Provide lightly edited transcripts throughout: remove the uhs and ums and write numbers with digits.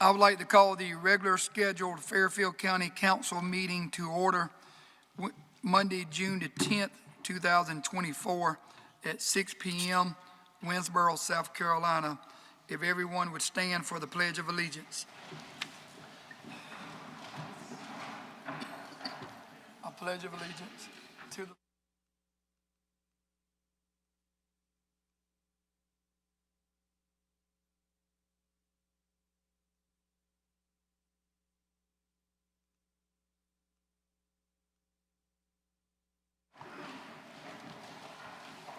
I would like to call the regular scheduled Fairfield County Council meeting to order Monday, June the 10th, 2024 at 6 p.m., Winsboro, South Carolina. If everyone would stand for the Pledge of Allegiance. I pledge of allegiance to the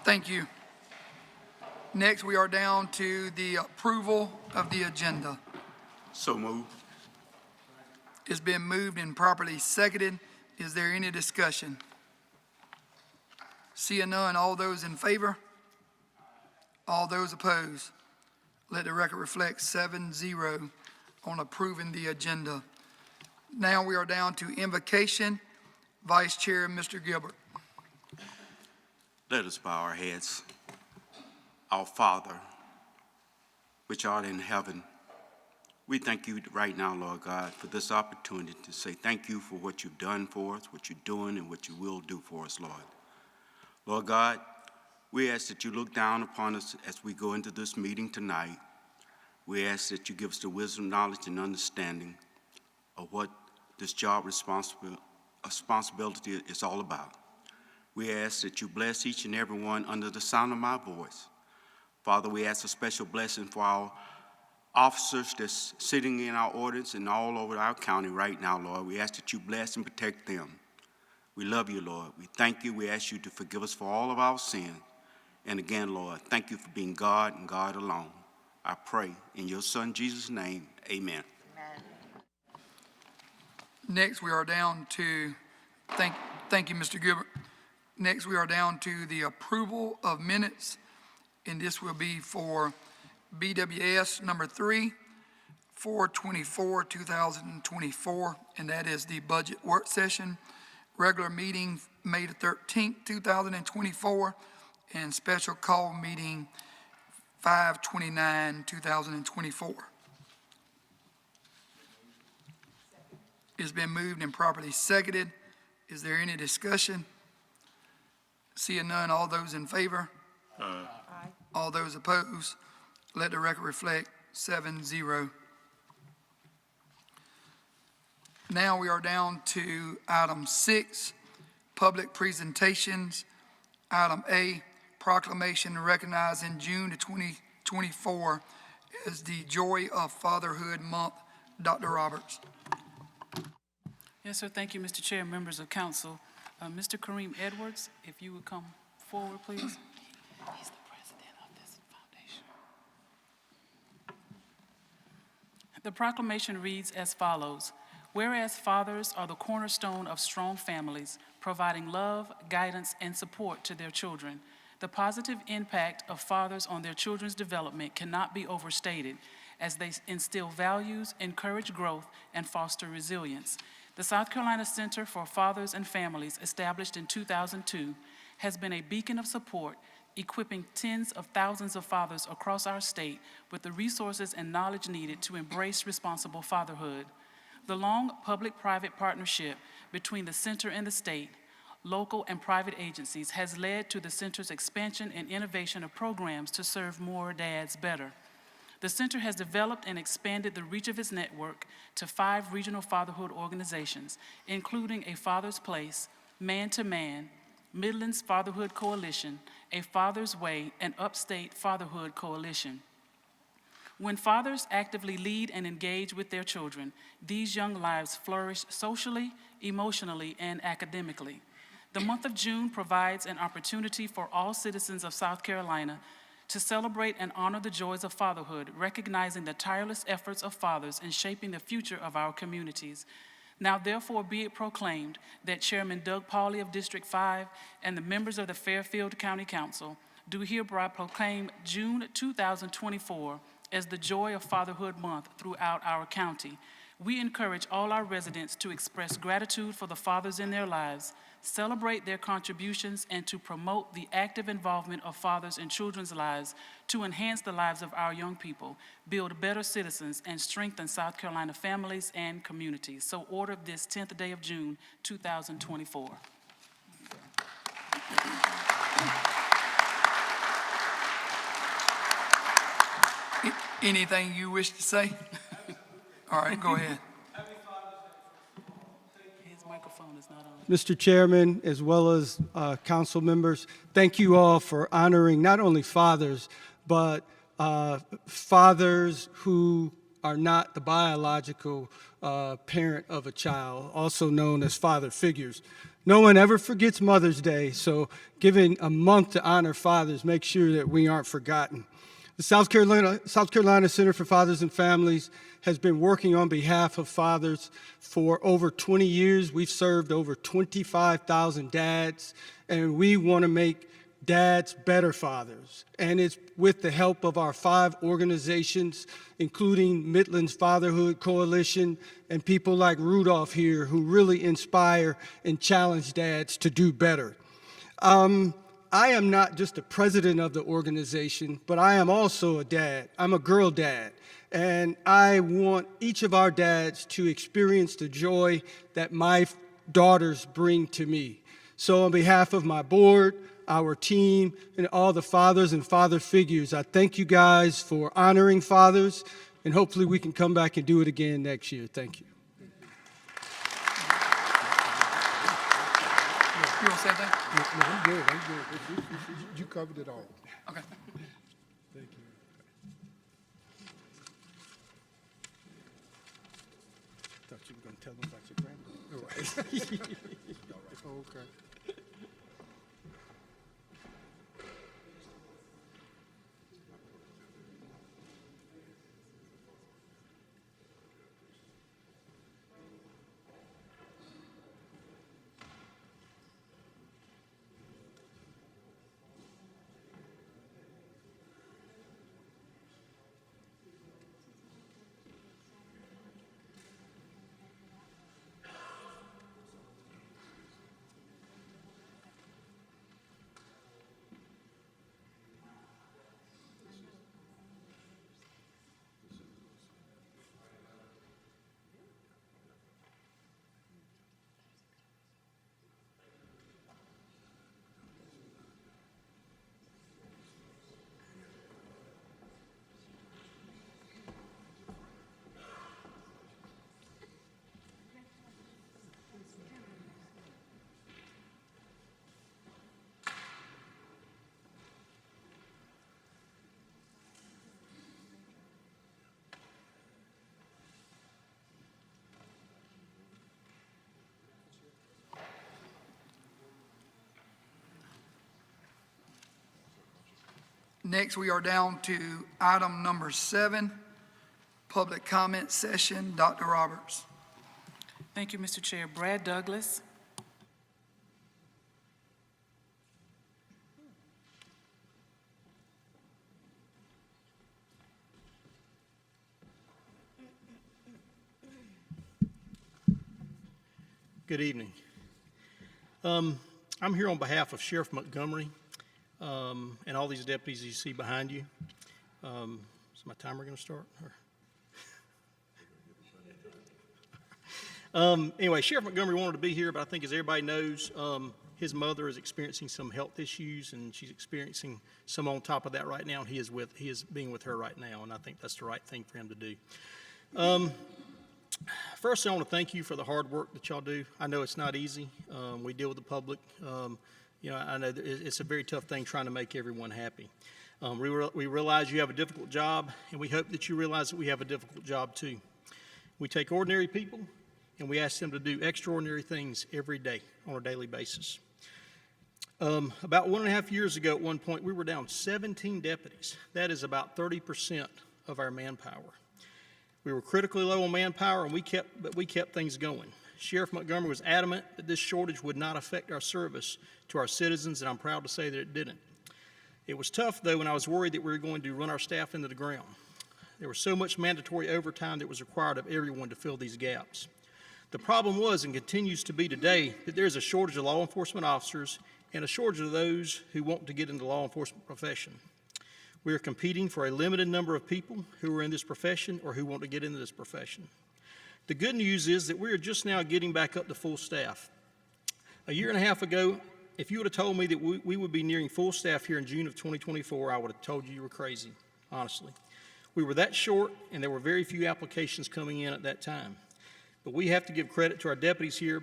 Thank you. Next, we are down to the approval of the agenda. So moved. It's been moved and properly seconded. Is there any discussion? Seeing none, all those in favor? All those opposed? Let the record reflect 7-0 on approving the agenda. Now we are down to invocation. Vice Chair, Mr. Gilbert. Let us bow our heads. Our Father, which art in heaven, we thank you right now, Lord God, for this opportunity to say thank you for what you've done for us, what you're doing, and what you will do for us, Lord. Lord God, we ask that you look down upon us as we go into this meeting tonight. We ask that you give us the wisdom, knowledge, and understanding of what this job responsibility is all about. We ask that you bless each and every one under the sound of my voice. Father, we ask a special blessing for our officers that's sitting in our audience and all over our county right now, Lord. We ask that you bless and protect them. We love you, Lord. We thank you. We ask you to forgive us for all of our sin. And again, Lord, thank you for being God and God alone. I pray in your Son, Jesus' name, amen. Amen. Next, we are down to, thank you, Mr. Gilbert. Next, we are down to the approval of minutes, and this will be for BWS number 3, 4/24/2024, and that is the budget work session, regular meeting May the 13th, 2024, and special call meeting 5/29/2024. It's been moved and properly seconded. Is there any discussion? Seeing none, all those in favor? Aye. All those opposed? Let the record reflect 7-0. Now we are down to item 6, public presentations. Item A, proclamation recognizing June 2024 as the Joy of Fatherhood Month. Dr. Roberts. Yes, sir. Thank you, Mr. Chair, members of council. Mr. Kareem Edwards, if you would come forward, please. He's the president of this foundation. The proclamation reads as follows. Whereas fathers are the cornerstone of strong families, providing love, guidance, and support to their children, the positive impact of fathers on their children's development cannot be overstated as they instill values, encourage growth, and foster resilience. The South Carolina Center for Fathers and Families, established in 2002, has been a beacon of support, equipping tens of thousands of fathers across our state with the resources and knowledge needed to embrace responsible fatherhood. The long public-private partnership between the center and the state, local and private agencies has led to the center's expansion and innovation of programs to serve more dads better. The center has developed and expanded the reach of its network to 5 regional fatherhood organizations, including a Father's Place, Man to Man, Midlands Fatherhood Coalition, a Father's Way, and Upstate Fatherhood Coalition. When fathers actively lead and engage with their children, these young lives flourish socially, emotionally, and academically. The month of June provides an opportunity for all citizens of South Carolina to celebrate and honor the joys of fatherhood, recognizing the tireless efforts of fathers in shaping the future of our communities. Now therefore be it proclaimed that Chairman Doug Pauley of District 5 and the members of the Fairfield County Council do hereby proclaim June 2024 as the Joy of Fatherhood Month throughout our county. We encourage all our residents to express gratitude for the fathers in their lives, celebrate their contributions, and to promote the active involvement of fathers in children's lives to enhance the lives of our young people, build better citizens, and strengthen South Carolina families and communities. So ordered this 10th day of June, 2024. Anything you wish to say? All right, go ahead. His microphone is not on. Mr. Chairman, as well as council members, thank you all for honoring not only fathers, but fathers who are not the biological parent of a child, also known as father figures. No one ever forgets Mother's Day, so giving a month to honor fathers, make sure that we aren't forgotten. The South Carolina Center for Fathers and Families has been working on behalf of fathers for over 20 years. We've served over 25,000 dads, and we want to make dads better fathers. And it's with the help of our 5 organizations, including Midland's Fatherhood Coalition and people like Rudolph here, who really inspire and challenge dads to do better. I am not just the president of the organization, but I am also a dad. I'm a girl dad. And I want each of our dads to experience the joy that my daughters bring to me. So on behalf of my board, our team, and all the fathers and father figures, I thank you guys for honoring fathers, and hopefully we can come back and do it again next year. Thank you. You want to say anything? No, I'm good. I'm good. You covered it all. Okay. Thank you. Thought you were going to tell them about your grandmother. Okay. Next, we are down to item number 7, public comment session. Dr. Roberts. Thank you, Mr. Chair. Brad Douglas. Good evening. I'm here on behalf of Sheriff Montgomery and all these deputies you see behind you. Is my timer going to start? Anyway, Sheriff Montgomery wanted to be here, but I think as everybody knows, his mother is experiencing some health issues, and she's experiencing some on top of that right now, and he is being with her right now, and I think that's the right thing for him to do. First, I want to thank you for the hard work that y'all do. I know it's not easy. We deal with the public. I know it's a very tough thing trying to make everyone happy. We realize you have a difficult job, and we hope that you realize that we have a difficult job too. We take ordinary people, and we ask them to do extraordinary things every day on a daily basis. About 1.5 years ago, at one point, we were down 17 deputies. That is about 30% of our manpower. We were critically low on manpower, and we kept things going. Sheriff Montgomery was adamant that this shortage would not affect our service to our citizens, and I'm proud to say that it didn't. It was tough, though, and I was worried that we were going to run our staff into the ground. There was so much mandatory overtime that was required of everyone to fill these gaps. The problem was and continues to be today that there's a shortage of law enforcement officers and a shortage of those who want to get into the law enforcement profession. We are competing for a limited number of people who are in this profession or who want to get into this profession. The good news is that we are just now getting back up to full staff. A year and a half ago, if you would have told me that we would be nearing full staff here in June of 2024, I would have told you were crazy, honestly. We were that short, and there were very few applications coming in at that time. But we have to give credit to our deputies here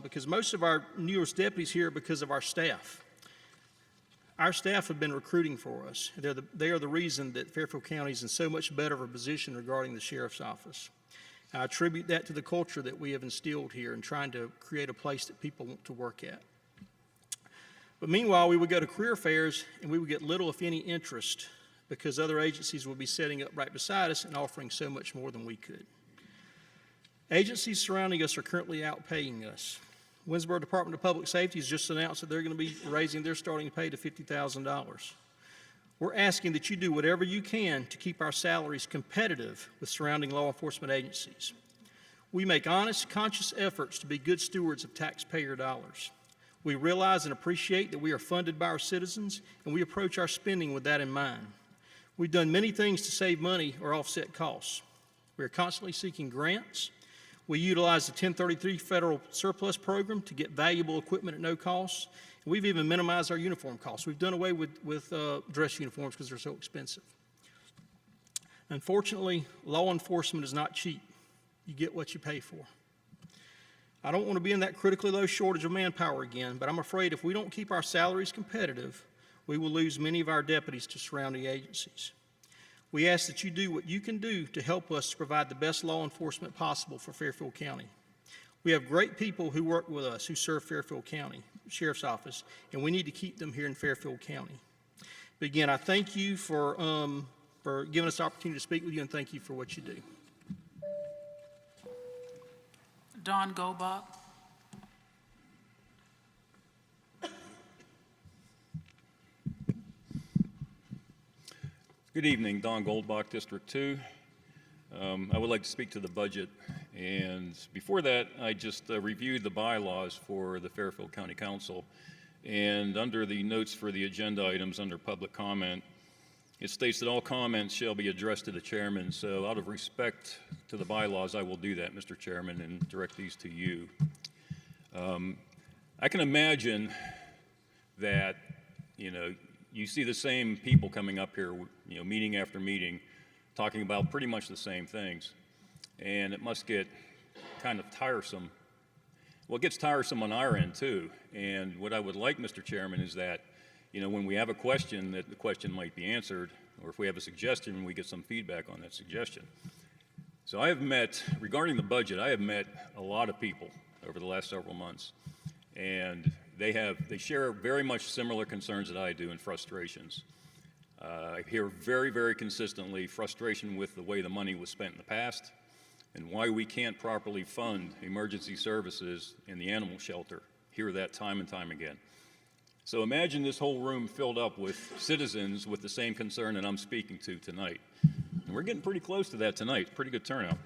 because most of our newest deputies here are because of our staff. Our staff have been recruiting for us. They are the reason that Fairfield County is in so much better of a position regarding the sheriff's office. I attribute that to the culture that we have instilled here and trying to create a place that people want to work at. But meanwhile, we would go to career fairs and we would get little, if any, interest because other agencies would be setting up right beside us and offering so much more than we could. Agencies surrounding us are currently outpaying us. Winsboro Department of Public Safety has just announced that they're going to be raising their starting pay to $50,000. We're asking that you do whatever you can to keep our salaries competitive with surrounding law enforcement agencies. We make honest, conscious efforts to be good stewards of taxpayer dollars. We realize and appreciate that we are funded by our citizens, and we approach our spending with that in mind. We've done many things to save money or offset costs. We are constantly seeking grants. We utilize the 1033 federal surplus program to get valuable equipment at no cost. And we've even minimized our uniform costs. We've done away with dress uniforms because they're so expensive. Unfortunately, law enforcement is not cheap. You get what you pay for. I don't want to be in that critically low shortage of manpower again, but I'm afraid if we don't keep our salaries competitive, we will lose many of our deputies to surrounding agencies. We ask that you do what you can do to help us to provide the best law enforcement possible for Fairfield County. We have great people who work with us who serve Fairfield County Sheriff's Office, and we need to keep them here in Fairfield County. But again, I thank you for giving us the opportunity to speak with you, and thank you for what you do. Don Gobach. Good evening, Don Goldbach, District 2. I would like to speak to the budget. And before that, I just reviewed the bylaws for the Fairfield County Council. And under the notes for the agenda items under public comment, it states that all comments shall be addressed to the chairman. So out of respect to the bylaws, I will do that, Mr. Chairman, and direct these to you. I can imagine that, you see the same people coming up here, meeting after meeting, talking about pretty much the same things. And it must get kind of tiresome. Well, it gets tiresome on our end, too. And what I would like, Mr. Chairman, is that, when we have a question, that the question might be answered, or if we have a suggestion, we get some feedback on that suggestion. So I have met, regarding the budget, I have met a lot of people over the last several months. And they share very much similar concerns that I do and frustrations. I hear very, very consistently frustration with the way the money was spent in the past and why we can't properly fund emergency services in the animal shelter. Hear that time and time again. So imagine this whole room filled up with citizens with the same concern that I'm speaking to tonight. And we're getting pretty close to that tonight. Pretty good turnout.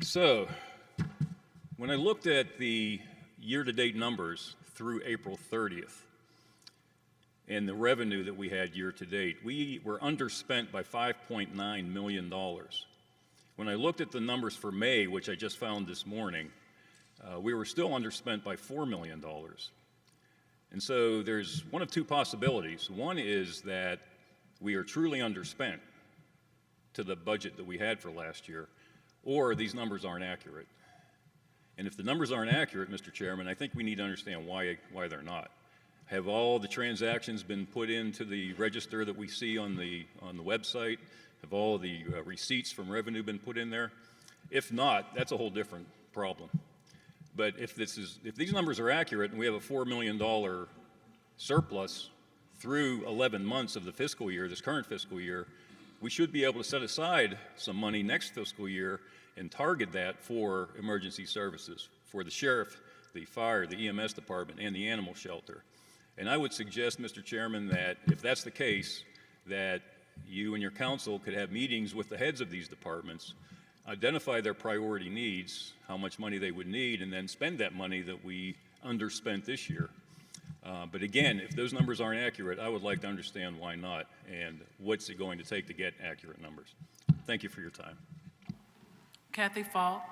So when I looked at the year-to-date numbers through April 30th and the revenue that we had year-to-date, we were underspent by $5.9 million. When I looked at the numbers for May, which I just found this morning, we were still underspent by $4 million. And so there's one of two possibilities. One is that we are truly underspent to the budget that we had for last year, or these numbers aren't accurate. And if the numbers aren't accurate, Mr. Chairman, I think we need to understand why they're not. Have all the transactions been put into the register that we see on the website? Have all the receipts from revenue been put in there? If not, that's a whole different problem. But if these numbers are accurate and we have a $4 million surplus through 11 months of the fiscal year, this current fiscal year, we should be able to set aside some money next fiscal year and target that for emergency services, for the sheriff, the fire, the EMS department, and the animal shelter. And I would suggest, Mr. Chairman, that if that's the case, that you and your council could have meetings with the heads of these departments identify their priority needs, how much money they would need, and then spend that money that we underspent this year. But again, if those numbers aren't accurate, I would like to understand why not, and what's it going to take to get accurate numbers. Thank you for your time. Kathy Falk.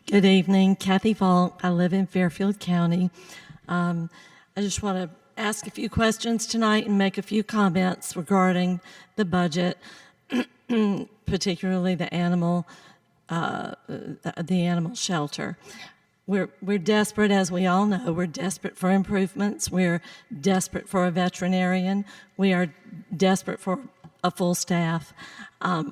Good evening, Kathy Falk. I live in Fairfield County. I just want to ask a few questions tonight and make a few comments regarding the budget, particularly the animal shelter. We're desperate, as we all know. We're desperate for improvements. We're desperate for a veterinarian. We are desperate for a full staff.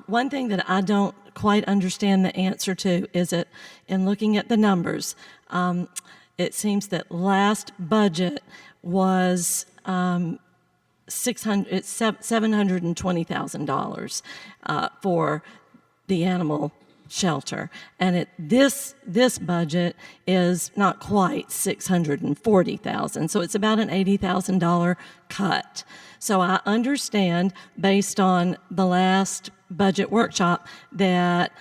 One thing that I don't quite understand the answer to is that in looking at the numbers, it seems that last budget was $720,000 for the animal shelter, and this budget is not quite $640,000, so it's about an $80,000 cut. So I understand, based on the last budget workshop, that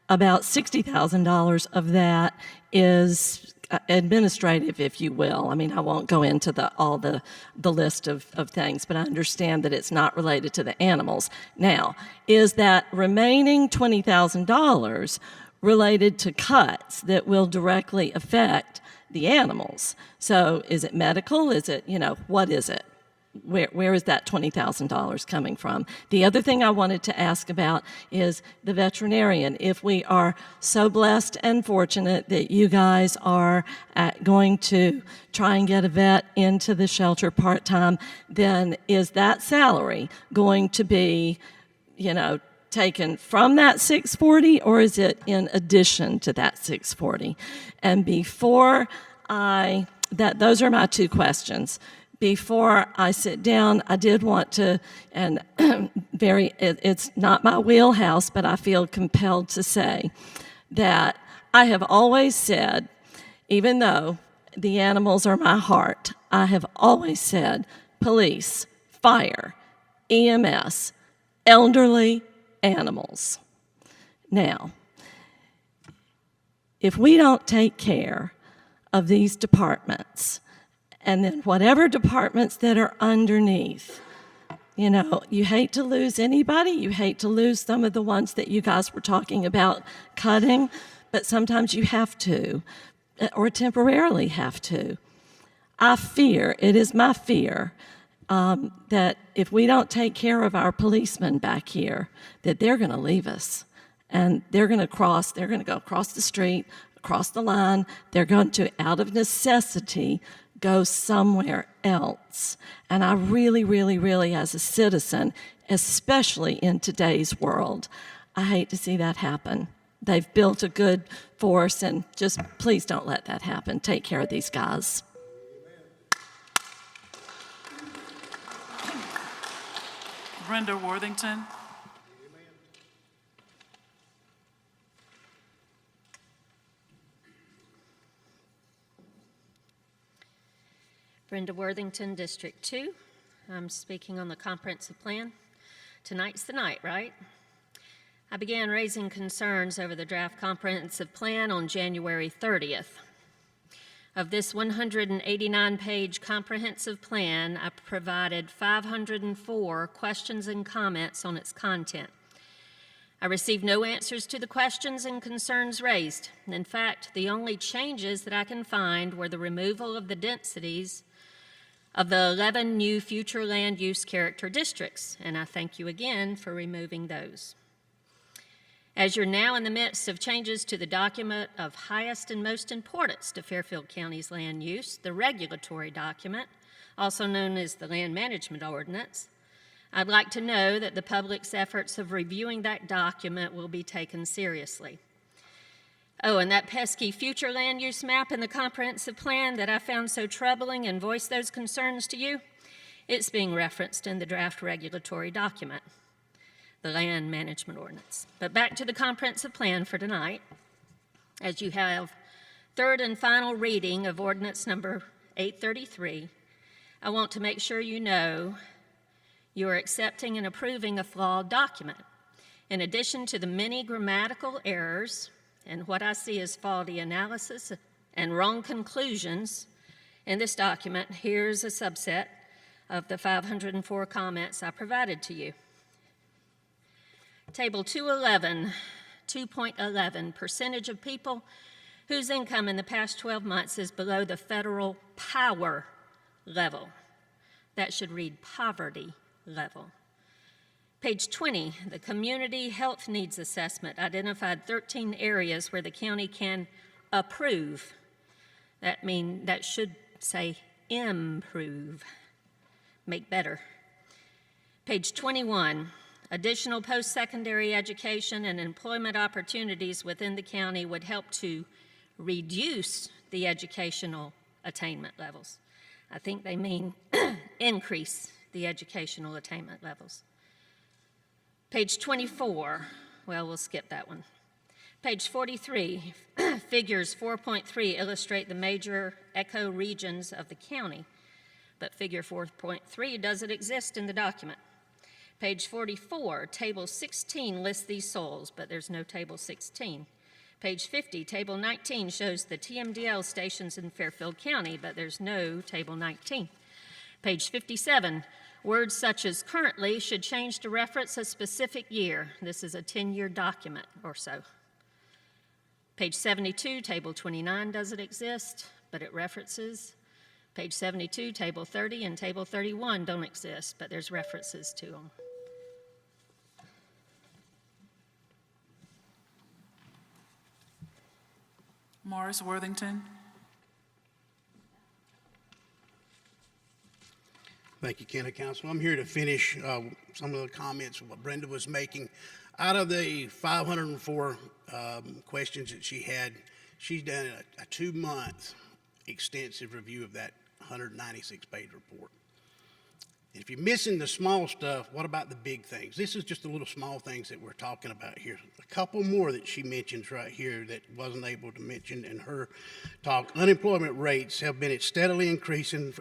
about $60,000 of that is administrative, if you will. I mean, I won't go into all the list of things, but I understand that it's not related to the animals. Now, is that remaining $20,000 related to cuts that will directly affect the animals? So is it medical? Is it, what is it? Where is that $20,000 coming from? The other thing I wanted to ask about is the veterinarian. If we are so blessed and fortunate that you guys are going to try and get a vet into the shelter part-time, then is that salary going to be, taken from that $640, or is it in addition to that $640? And those are my two questions. Before I sit down, I did want to, and it's not my wheelhouse, but I feel compelled to say that I have always said, even though the animals are my heart, I have always said police, fire, EMS, elderly, animals. Now, if we don't take care of these departments, and then whatever departments that are underneath, you hate to lose anybody. You hate to lose some of the ones that you guys were talking about cutting, but sometimes you have to, or temporarily have to. It is my fear, that if we don't take care of our policemen back here, that they're going to leave us. And they're going to go across the street, across the line. They're going to, out of necessity, go somewhere else. And I really, really, really, as a citizen, especially in today's world, I hate to see that happen. They've built a good force, and just please don't let that happen. Take care of these guys. Brenda Worthington. Brenda Worthington, District 2. I'm speaking on the comprehensive plan. Tonight's the night, right? I began raising concerns over the draft comprehensive plan on January 30th. Of this 189-page comprehensive plan, I provided 504 questions and comments on its content. I received no answers to the questions and concerns raised. In fact, the only changes that I can find were the removal of the densities of the 11 new future land use character districts, and I thank you again for removing those. As you're now in the midst of changes to the document of highest and most importance to Fairfield County's land use, the regulatory document, also known as the Land Management Ordinance, I'd like to know that the public's efforts of reviewing that document will be taken seriously. Oh, and that pesky future land use map in the comprehensive plan that I found so troubling and voiced those concerns to you, it's being referenced in the draft regulatory document, the Land Management Ordinance. But back to the comprehensive plan for tonight, as you have third and final reading of Ordinance number 833, I want to make sure you know you are accepting and approving a flawed document. In addition to the many grammatical errors and what I see as faulty analysis and wrong conclusions in this document, here's a subset of the 504 comments I provided to you. Table 2.11, percentage of people whose income in the past 12 months is below the federal power level. That should read poverty level. Page 20, the Community Health Needs Assessment identified 13 areas where the county can approve. That should say improve, make better. Page 21, additional post-secondary education and employment opportunities within the county would help to reduce the educational attainment levels. I think they mean increase the educational attainment levels. Page 24, well, we'll skip that one. Page 43, figures 4.3 illustrate the major eco-regions of the county, but figure 4.3 doesn't exist in the document. Page 44, table 16 lists these soils, but there's no table 16. Page 50, table 19 shows the TMDL stations in Fairfield County, but there's no table 19. Page 57, words such as currently should change to reference a specific year. This is a 10-year document or so. Page 72, table 29 doesn't exist, but it references. Page 72, table 30 and table 31 don't exist, but there's references to them. Morris Worthington. Thank you, County Council. I'm here to finish some of the comments of what Brenda was making. Out of the 504 questions that she had, she's done a 2-month extensive review of that 196-page report. If you're missing the small stuff, what about the big things? This is just the little small things that we're talking about here. A couple more that she mentions right here that wasn't able to mention in her talk. Unemployment rates have been steadily increasing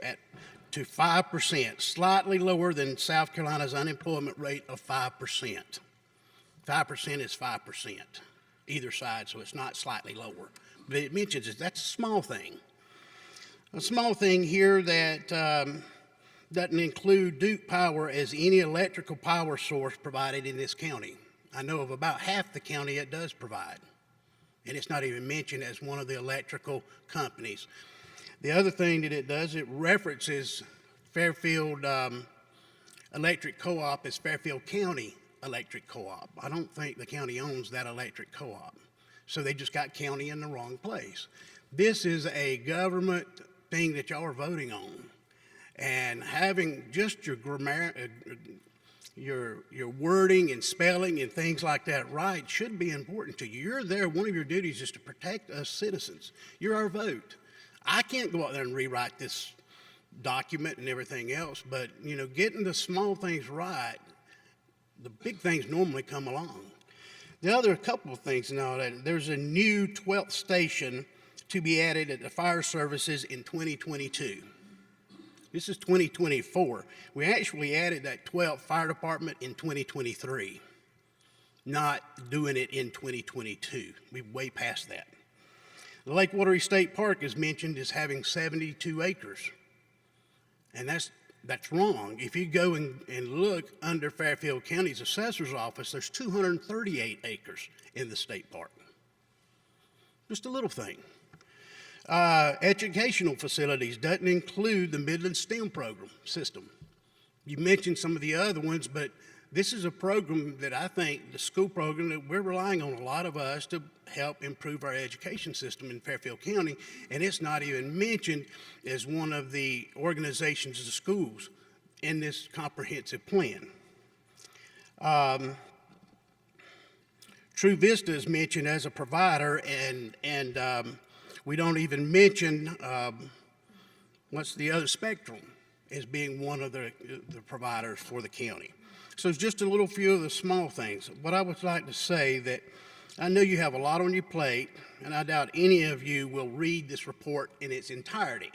to 5%, slightly lower than South Carolina's unemployment rate of 5%. 5% is 5%, either side, so it's not slightly lower. But it mentions it, that's a small thing. A small thing here that doesn't include Duke Power as any electrical power source provided in this county. I know of about half the county it does provide, and it's not even mentioned as one of the electrical companies. The other thing that it does, it references Fairfield Electric Co-op as Fairfield County Electric Co-op. I don't think the county owns that electric co-op, so they just got county in the wrong place. This is a government thing that y'all are voting on, and having just your grammar, your wording and spelling and things like that right should be important to you. You're there, one of your duties is to protect us citizens. You're our vote. I can't go out there and rewrite this document and everything else, but getting the small things right, the big things normally come along. The other couple of things now, that there's a new 12th station to be added at the fire services in 2022. This is 2024. We actually added that 12th fire department in 2023, not doing it in 2022. We're way past that. The Lake Watery State Park is mentioned as having 72 acres, and that's wrong. If you go and look under Fairfield County's assessor's office, there's 238 acres in the state park. Just a little thing. Educational facilities doesn't include the Midland STEM program system. You mentioned some of the other ones, but this is a program that I think, the school program that we're relying on, a lot of us, to help improve our education system in Fairfield County, and it's not even mentioned as one of the organizations of the schools in this comprehensive plan. True Vista is mentioned as a provider, and we don't even mention what's the other, Spectrum, as being one of the providers for the county. So it's just a little few of the small things. What I would like to say that I know you have a lot on your plate, and I doubt any of you will read this report in its entirety.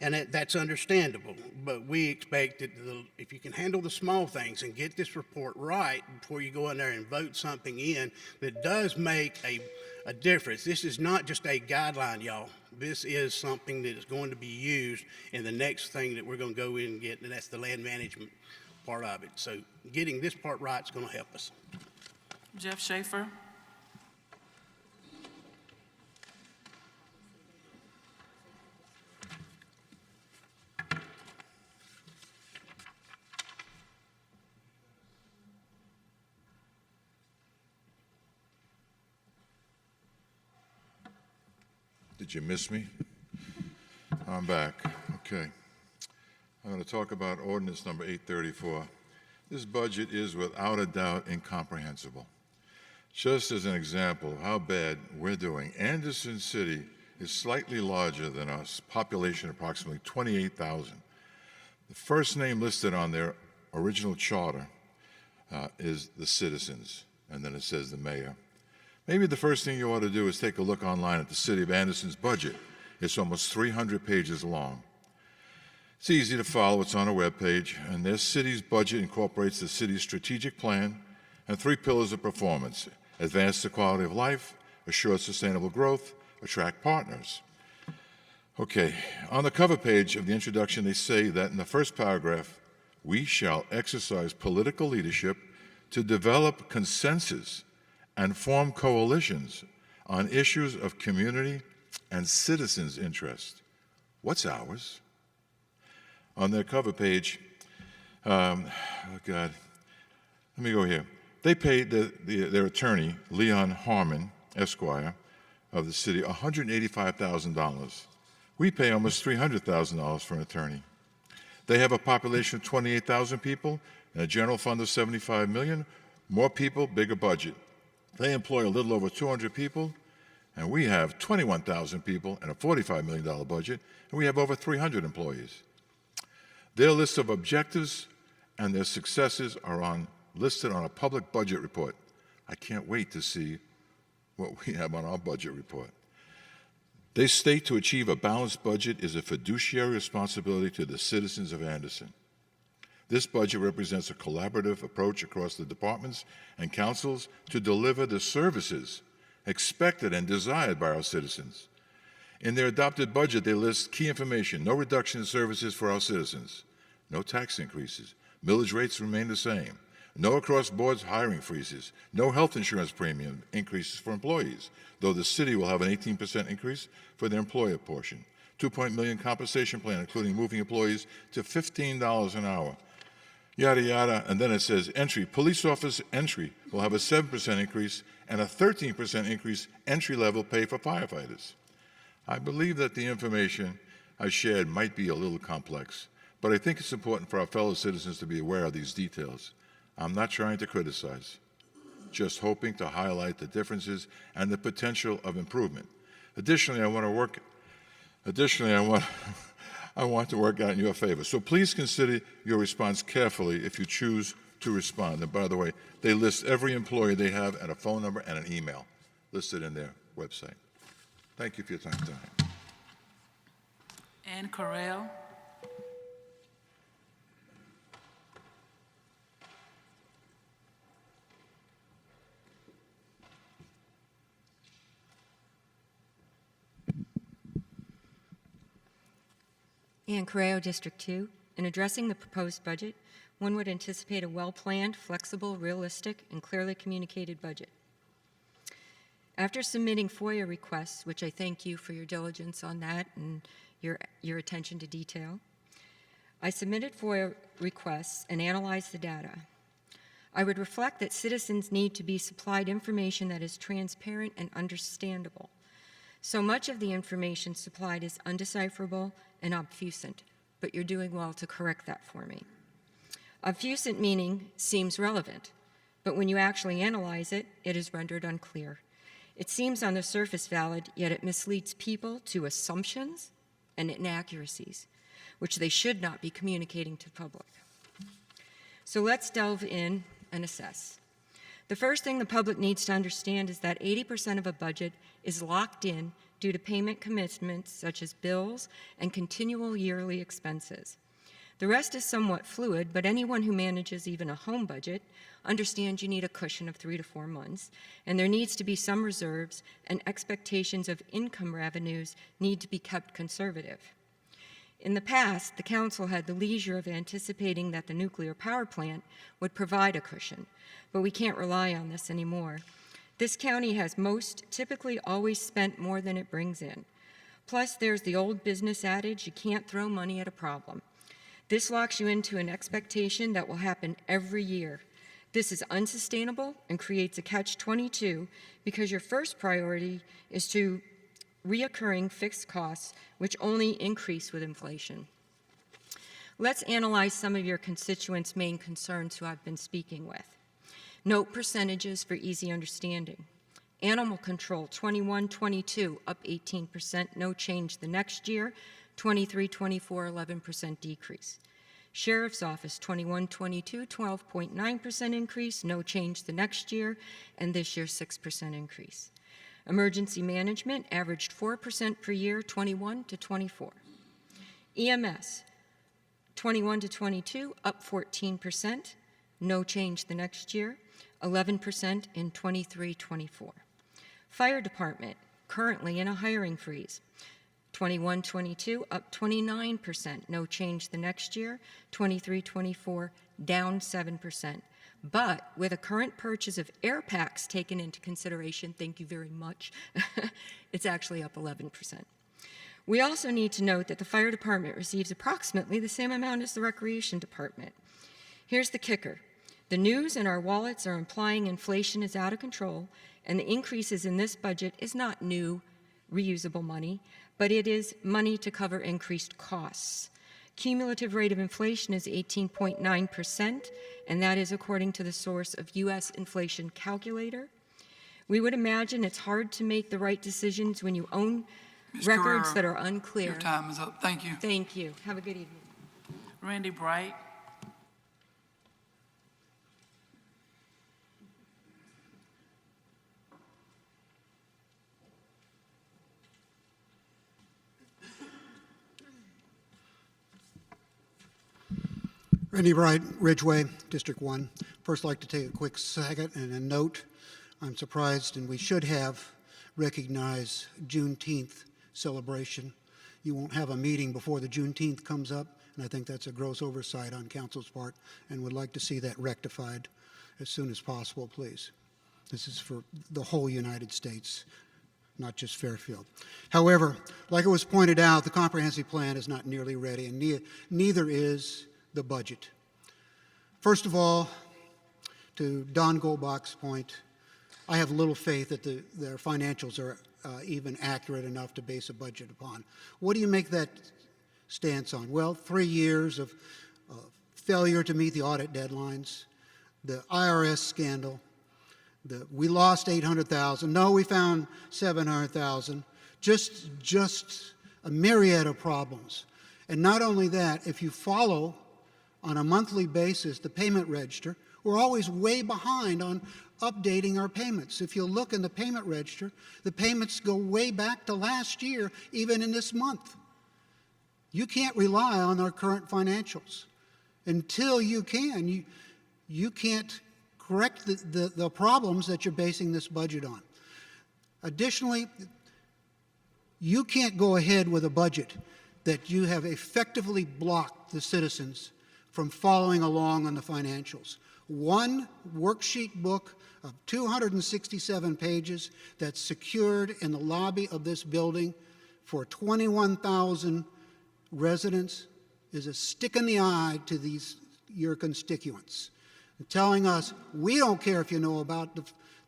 And that's understandable, but we expect that if you can handle the small things and get this report right before you go in there and vote something in that does make a difference. This is not just a guideline, y'all. This is something that is going to be used in the next thing that we're going to go in and get, and that's the land management part of it. So getting this part right is going to help us. Jeff Schaefer. Did you miss me? I'm back. Okay. I'm going to talk about ordinance number 834. This budget is without a doubt incomprehensible. Just as an example of how bad we're doing, Anderson City is slightly larger than us, population approximately 28,000. The first name listed on their original charter is the citizens, and then it says the mayor. Maybe the first thing you ought to do is take a look online at the City of Anderson's budget. It's almost 300 pages long. It's easy to follow. It's on a webpage, and their city's budget incorporates the city's strategic plan and 3 pillars of performance: advance the quality of life, assure sustainable growth, attract partners. Okay, on the cover page of the introduction, they say that in the first paragraph, we shall exercise political leadership to develop consensus and form coalitions on issues of community and citizens' interest. What's ours? On their cover page, oh God, let me go here. They paid their attorney, Leon Harmon, Esquire, of the city, $185,000. We pay almost $300,000 for an attorney. They have a population of 28,000 people and a general fund of $75 million. More people, bigger budget. They employ a little over 200 people, and we have 21,000 people and a $45 million budget, and we have over 300 employees. Their list of objectives and their successes are listed on a public budget report. I can't wait to see what we have on our budget report. They state to achieve a balanced budget is a fiduciary responsibility to the citizens of Anderson. This budget represents a collaborative approach across the departments and councils to deliver the services expected and desired by our citizens. In their adopted budget, they list key information: no reduction in services for our citizens, no tax increases, millage rates remain the same, no across-board hiring freezes, no health insurance premium increases for employees, though the city will have an 18% increase for their employer portion, $2 million compensation plan, including moving employees to $15 an hour, yada, yada. And then it says entry. Police officer entry will have a 7% increase and a 13% increase entry-level pay for firefighters. I believe that the information I shared might be a little complex, but I think it's important for our fellow citizens to be aware of these details. I'm not trying to criticize, just hoping to highlight the differences and the potential of improvement. Additionally, I want to work out in your favor. So please consider your response carefully if you choose to respond. And by the way, they list every employee they have and a phone number and an email listed in their website. Thank you for your time tonight. Ann Corral. Ann Correo, District 2. In addressing the proposed budget, one would anticipate a well-planned, flexible, realistic, and clearly communicated budget. After submitting FOIA requests, which I thank you for your diligence on that and your attention to detail, I submitted FOIA requests and analyzed the data. I would reflect that citizens need to be supplied information that is transparent and understandable. So much of the information supplied is undecipherable and obfuscent, but you're doing well to correct that for me. Obfuscent meaning seems relevant, but when you actually analyze it, it is rendered unclear. It seems on the surface valid, yet it misleads people to assumptions and inaccuracies, which they should not be communicating to the public. So let's delve in and assess. The first thing the public needs to understand is that 80% of a budget is locked in due to payment commitments such as bills and continual yearly expenses. The rest is somewhat fluid, but anyone who manages even a home budget understands you need a cushion of 3 to 4 months, and there needs to be some reserves, and expectations of income revenues need to be kept conservative. In the past, the Council had the leisure of anticipating that the nuclear power plant would provide a cushion, but we can't rely on this anymore. This county has typically always spent more than it brings in. Plus, there's the old business adage, you can't throw money at a problem. This locks you into an expectation that will happen every year. This is unsustainable and creates a catch-22 because your first priority is to reoccurring fixed costs, which only increase with inflation. Let's analyze some of your constituents' main concerns who I've been speaking with. Note percentages for easy understanding. Animal control, 21-22, up 18%, no change the next year. 23-24, 11% decrease. Sheriff's Office, 21-22, 12.9% increase, no change the next year, and this year 6% increase. Emergency management averaged 4% per year, 21-24. EMS, 21-22, up 14%, no change the next year, 11% in 23-24. Fire department, currently in a hiring freeze. 21-22, up 29%, no change the next year. 23-24, down 7%. But with a current purchase of air packs taken into consideration, thank you very much, it's actually up 11%. We also need to note that the fire department receives approximately the same amount as the recreation department. Here's the kicker. The news and our wallets are implying inflation is out of control, and the increases in this budget is not new, reusable money, but it is money to cover increased costs. Cumulative rate of inflation is 18.9%, and that is according to the source of U.S. inflation calculator. We would imagine it's hard to make the right decisions when you own Ms. records Guerrero, that are unclear. Your time is up. Thank you. Thank you. Have a good evening. Randy Bright. Randy Bright, Ridgeway, District 1. First, I'd like to take a quick second and a note. I'm surprised, and we should have recognized Juneteenth celebration. You won't have a meeting before the Juneteenth comes up, and I think that's a gross oversight on council's part, and would like to see that rectified as soon as possible, please. This is for the whole United States, not just Fairfield. However, like it was pointed out, the comprehensive plan is not nearly ready, and neither is the budget. First of all, to Don Goldbach's point, I have little faith that their financials are even accurate enough to base a budget upon. What do you make that stance on? Well, 3 years of failure to meet the audit deadlines, the IRS scandal, we lost 800,000. No, we found 700,000. Just a myriad of problems. And not only that, if you follow on a monthly basis the payment register, we're always way behind on updating our payments. If you look in the payment register, the payments go way back to last year, even in this month. You can't rely on our current financials. Until you can, you can't correct the problems that you're basing this budget on. Additionally, you can't go ahead with a budget that you have effectively blocked the citizens from following along on the financials. One worksheet book of 267 pages that's secured in the lobby of this building for 21,000 residents is a stick in the eye to your constituents, telling us, we don't care if you know about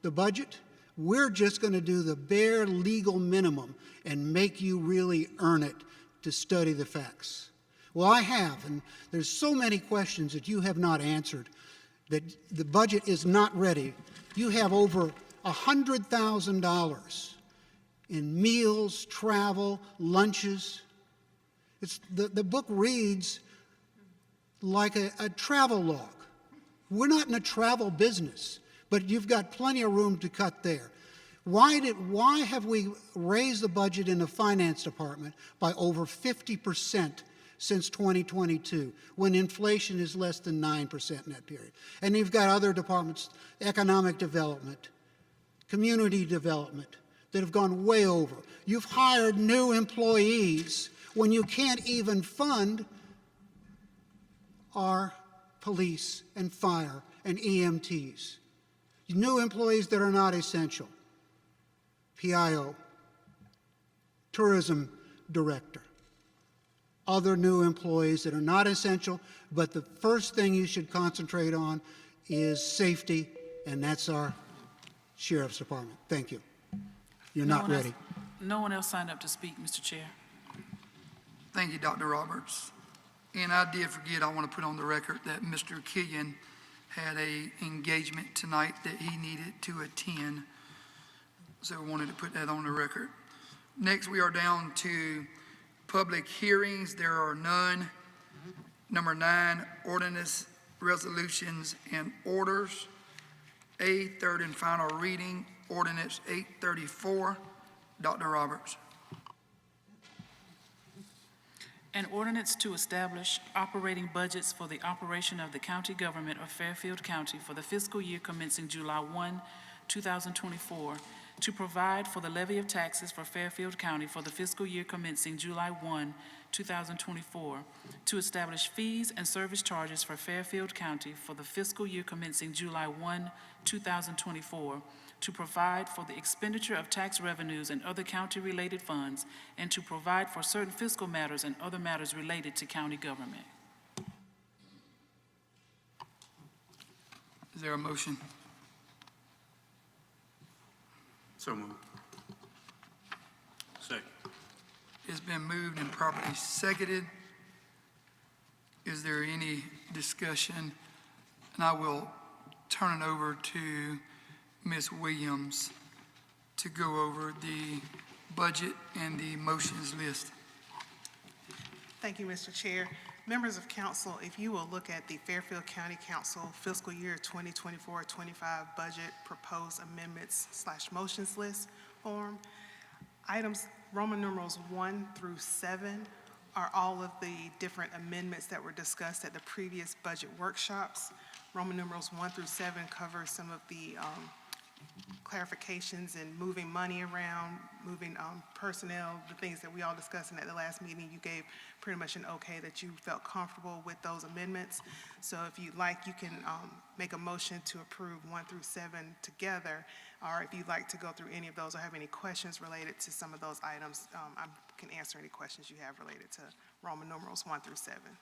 the budget, we're just going to do the bare legal minimum and make you really earn it to study the facts. Well, I have, and there's so many questions that you have not answered, that the budget is not ready. You have over $100,000 in meals, travel, lunches. The book reads like a travel log. We're not in a travel business, but you've got plenty of room to cut there. Why have we raised the budget in the finance department by over 50% since 2022, when inflation is less than 9% in that period? And you've got other departments, economic development, community development, that have gone way over. You've hired new employees when you can't even fund our police and fire and EMTs. New employees that are not essential. PIO, tourism director, other new employees that are not essential, but the first thing you should concentrate on is safety, and that's our Sheriff's Department. Thank you. You're not ready. No one else signed up to speak, Mr. Chair. Thank you, Dr. Roberts. And I did forget, I want to put on the record that Mr. Killian had a engagement tonight that he needed to attend. So I wanted to put that on the record. Next, we are down to public hearings. There are none. Number 9, ordinance, resolutions, and orders. A, third and final reading, ordinance 834. Dr. Roberts. An ordinance to establish operating budgets for the operation of the county government of Fairfield County for the fiscal year commencing July 1, 2024, to provide for the levy of taxes for Fairfield County for the fiscal year commencing July 1, 2024, to establish fees and service charges for Fairfield County for the fiscal year commencing July 1, 2024, to provide for the expenditure of tax revenues and other county-related funds, and to provide for certain fiscal matters and other matters related to county government. Is there a motion? So moved. Second. It's been moved and properly seconded. Is there any discussion? And I will turn it over to Ms. Williams to go over the budget and the motions list. Thank you, Mr. Chair. Members of council, if you will look at the Fairfield County Council fiscal year 2024-25 budget proposed amendments / motions list form, items Roman numerals 1 through 7 are all of the different amendments that were discussed at the previous budget workshops. Roman numerals 1 through 7 cover some of the clarifications and moving money around, moving personnel, the things that we all discussed, and at the last meeting you gave pretty much an okay that you felt comfortable with those amendments. So if you'd like, you can make a motion to approve 1 through 7 together, or if you'd like to go through any of those or have any questions related to some of those items, I can answer any questions you have related to Roman numerals 1 through 7.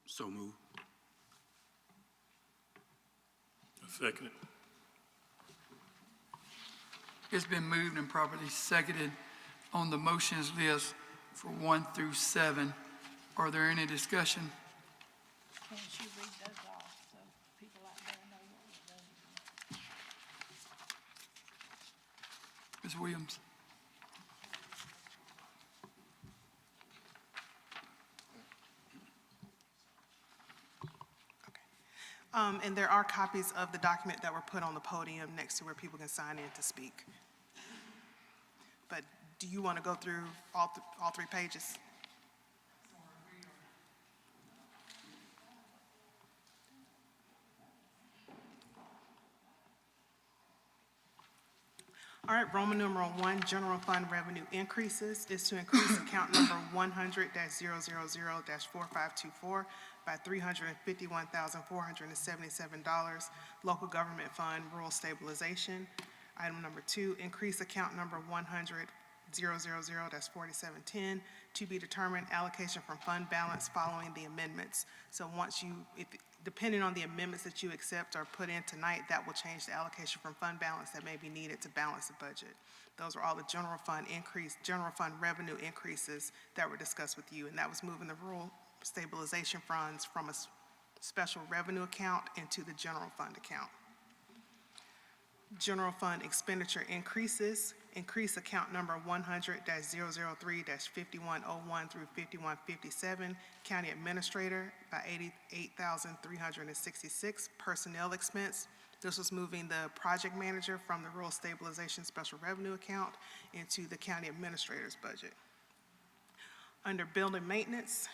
So moved. Second. It's been moved and properly seconded on the motions list for 1 through 7. Are there any discussion? Can't you read those off so people out there know what we're voting on? Ms. Williams? And there are copies of the document that were put on the podium next to where people can sign in to speak. But do you want to go through all 3 pages? All right, Roman numeral 1, general fund revenue increases, is to increase account number 100-000-4524 by $351,477, local government fund, rural stabilization. Item number 2, increase account number 100-000-4710 to be determined allocation from fund balance following the amendments. So once you, depending on the amendments that you accept or put in tonight, that will change the allocation from fund balance that may be needed to balance the budget. Those are all the general fund revenue increases that were discussed with you, and that was moving the rural stabilization funds from a special revenue account into the general fund account. General fund expenditure increases Increase account number 100-003-5101 through 5157, County Administrator, by $88,366. Personnel expense. This was moving the project manager from the Rural Stabilization Special Revenue account into the County Administrator's budget. Under building maintenance,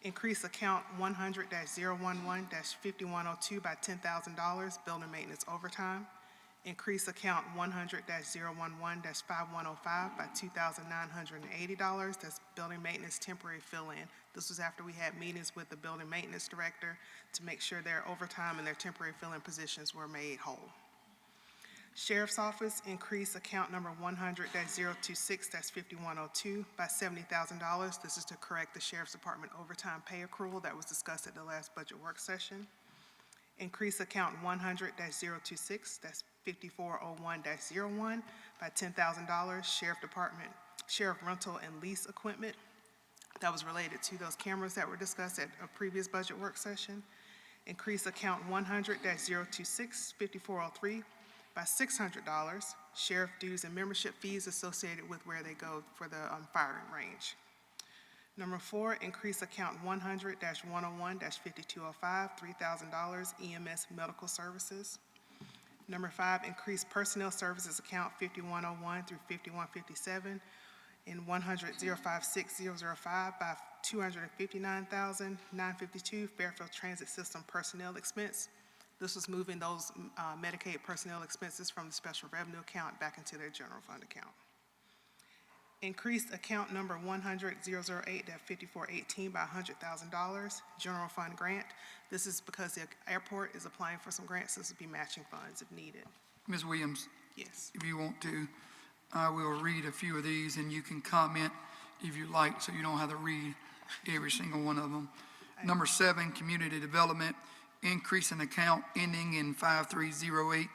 increase account 100-011-5102 by $10,000, building maintenance overtime. Increase account 100-011-5105 by $2,980, that's building maintenance temporary fill-in. This was after we had meetings with the building maintenance director to make sure their overtime and their temporary fill-in positions were made whole. Sheriff's Office, increase account number 100-026, that's 5102, by $70,000. This is to correct the Sheriff's Department overtime pay accrual that was discussed at the last budget work session. Increase account 100-026, that's 5401-01, by $10,000. Sheriff Department, Sheriff rental and lease equipment. That was related to those cameras that were discussed at a previous budget work session. Increase account 100-026, 5403, by $600, sheriff dues and membership fees associated with where they go for the firing range. Number 4, increase account 100-101-5205, $3,000, EMS medical services. Number 5, increase personnel services account 5101 through 5157 in 100-056-005 by $259,952, Fairfield Transit System personnel expense. This was moving those Medicaid personnel expenses from the special revenue account back into their general fund account. Increased account number 100-008-5418 by $100,000, general fund grant. This is because the airport is applying for some grants. This will be matching funds if needed. Ms. Williams, Yes. if you want to, I will read a few of these and you can comment if you like, so you don't have to read every single one of them. Number 7, community development, increase in account ending in 5308,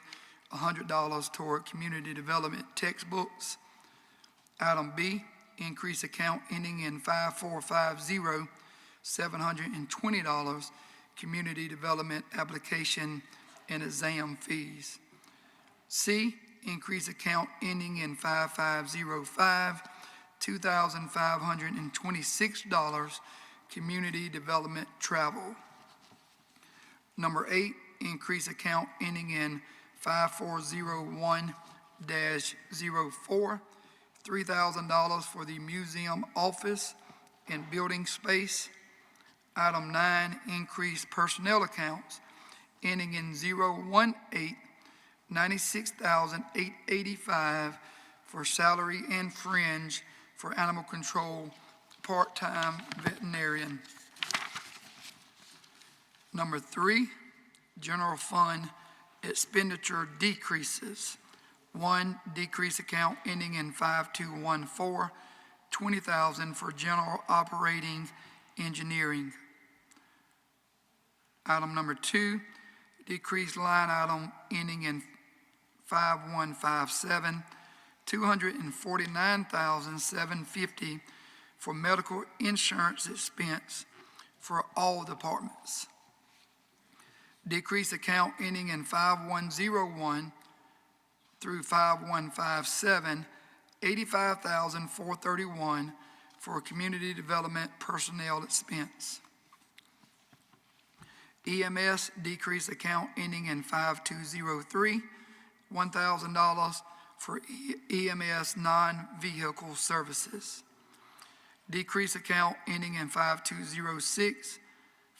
$100 toward community development textbooks. Item B, increase account ending in 5450, $720, community development application and exam fees. C, increase account ending in 5505, $2,526, community development travel. Number 8, increase account ending in 5401-04, $3,000 for the museum office and building space. Item 9, increase personnel accounts ending in 018, $96,885 for salary and fringe for animal control part-time veterinarian. Number 3, general fund expenditure decreases. 1, decrease account ending in 5214, $20,000 for general operating engineering. Item number 2, decrease line item ending in 5157, $249,750 for medical insurance expense for all departments. Decrease account ending in 5101 through 5157, $85,431 for community development personnel expense. EMS decrease account ending in 5203, $1,000 for EMS non-vehicle services. Decrease account ending in 5206,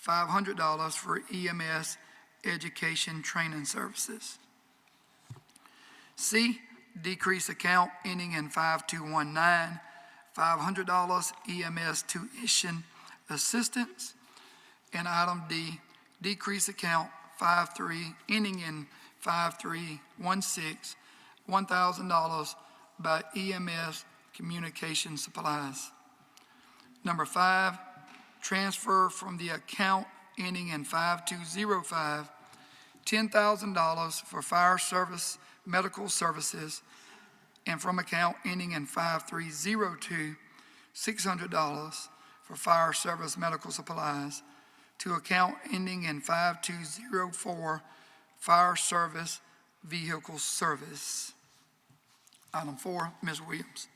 $500 for EMS education training services. C, decrease account ending in 5219, $500 EMS tuition assistance. And item D, decrease account 53 ending in 5316, $1,000 by EMS communication supplies. Number 5, transfer from the account ending in 5205, $10,000 for fire service medical services, and from account ending in 5302, $600 for fire service medical supplies, to account ending in 5204, fire service vehicle service. Item 4, Ms. Williams.